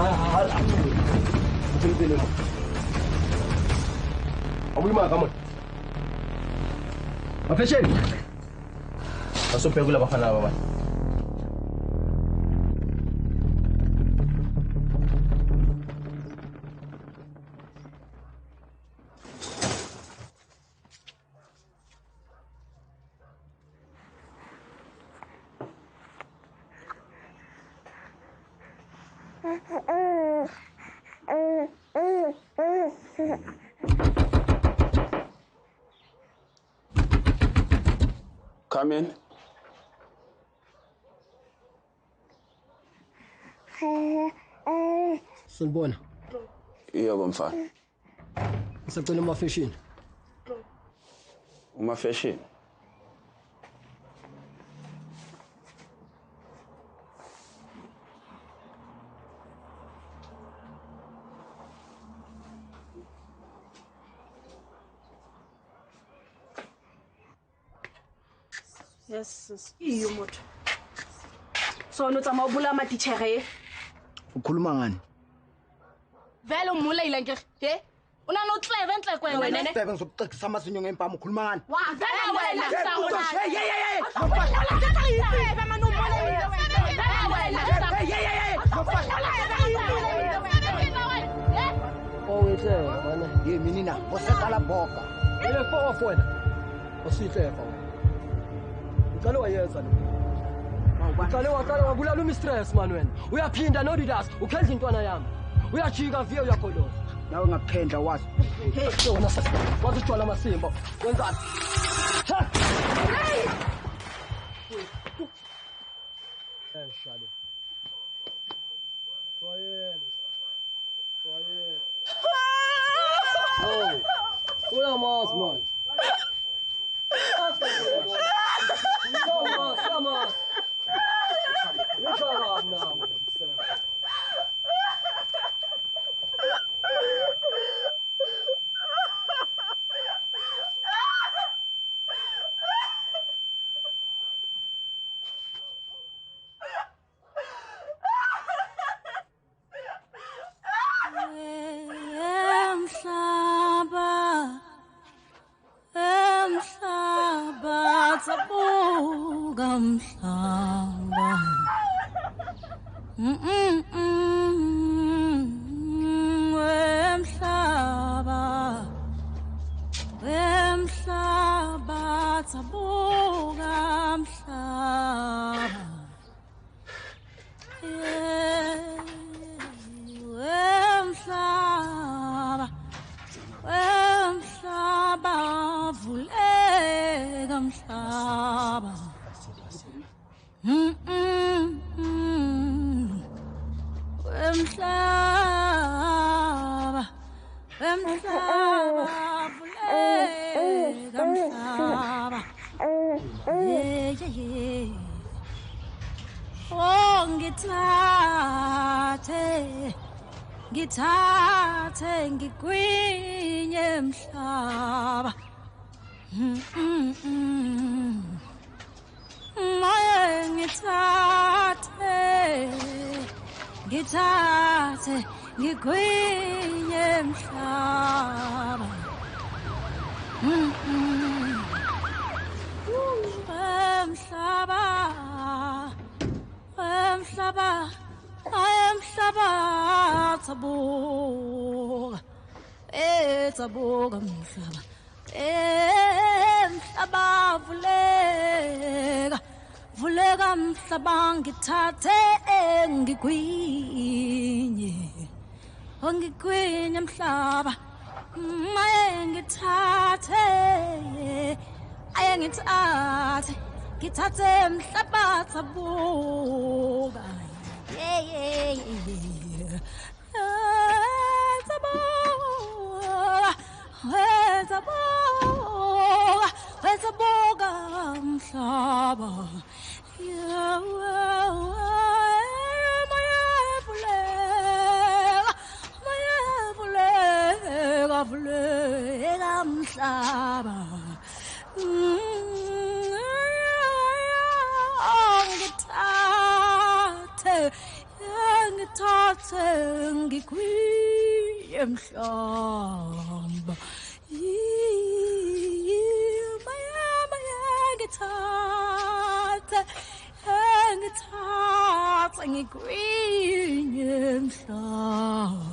Appreciate. Abuli ma kamon. Appreciate. Masuk pegula bafana baba. Come in. Sanibona. Yebo mfana. Ngisacela uma-fashion. Uma-fashion. Yes, iyo motho. So no tsamaya o bula matitjhere. Ukhuluma ngani? Vele umula ilanke. He? Una no cleve enhle kwena ne? Cleve ngizokucekisa amazinyo ngempama ukhuluma ngani? Wa vele wena sawona. Hey. Oh, wetle bana. Ye minina, osaqala boka. Ile for wena. Osihle fa wena. Uqale wayenza lo. Uqale wabulala umistress man wena. Uyaphinda no didas, ukhenza intwana yami. Uyajika via uyakholoza. Nawe ngaphendla wazi. Hey, wena wazi utshwala amasimba. Wenzani? Hey, shalo. Joyel. Oh, uyamas man. Come on. You shut up now. Wemhlaba tsabuka mhlaba wemhlaba vuleka mhlaba wemhlaba vuleka mhlaba oh ngithathe ngikwinye mhlaba moya ngithathe ngikwinye mhlaba Emhlaba tsabuka mhlaba emhlaba vuleka mhlaba ngithathe ngikwinye mhlaba maye ngithathe mhlaba tsabuka Tsabuka mhlaba vuleka mhlaba ngithathe ngikwiye mhlaba ngithathe ngikwiye mhlaba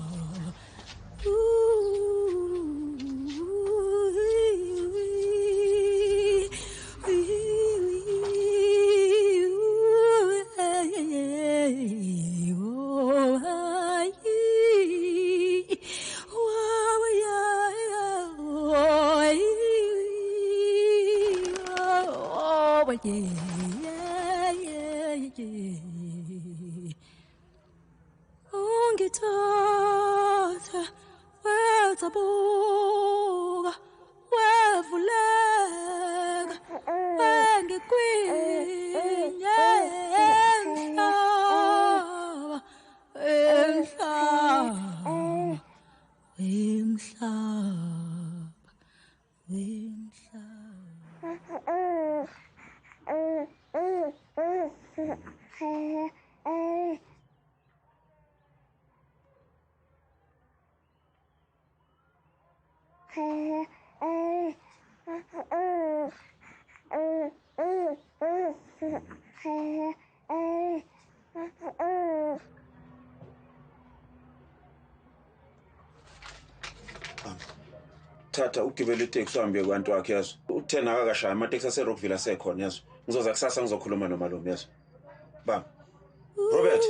Ungithatha wetsabuka wevuleka engikwinye Tata ugibele iteksi uhambe kwantu wakhe yazo. U10 akakashaya amateksi aseRockville asekhona yazo. Ngizoza kusasa ngizokhuluma nomalume yazo. Bam. Robert.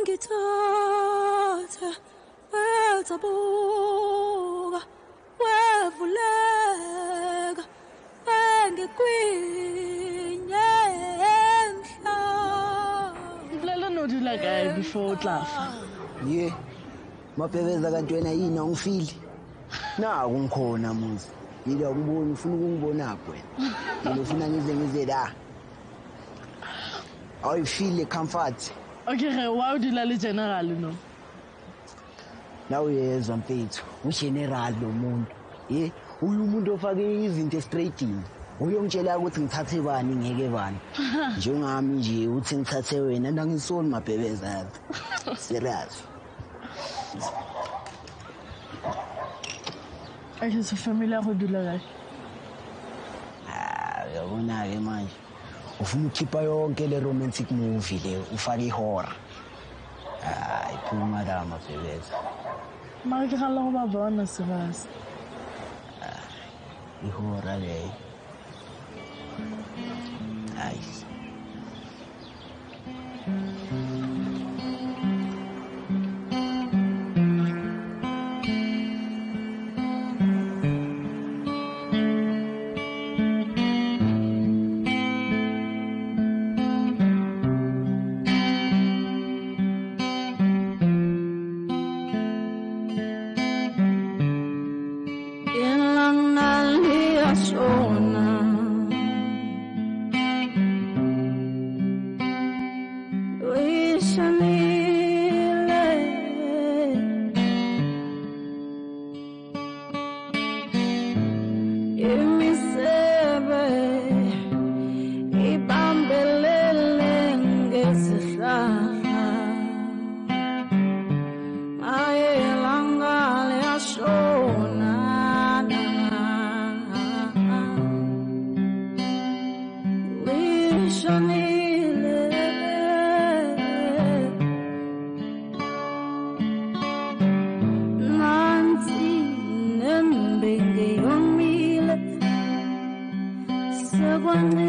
Ungithatha wetsabuka wevuleka engikwinye mhlaba nodila kae before tlafa ye mabhebeza kanti wena yini awungifili naku ngikhona muzi yile ukubona ufuna ukungibona wena yile ufuna ngize la I feel comfort. Okay, why would you like general no? Now uyezwa mfethu, ugeneral lo muntu. Uyu umuntu ofake izinto estraightini. Uyongitshela ukuthi ngithathe bani ngeke bani. Njengami nje uthi ngithathe wena nangisoni mabhebeza yakhe. Serious. Ake se family go dula kae? Uyabona ke manje. Ufuna ukhipha yonke le romantic movie le ufake ihorror. Iphuma la mabhebeza. Mara ke gala go ba bona sebase. Ihorror le. Nice. One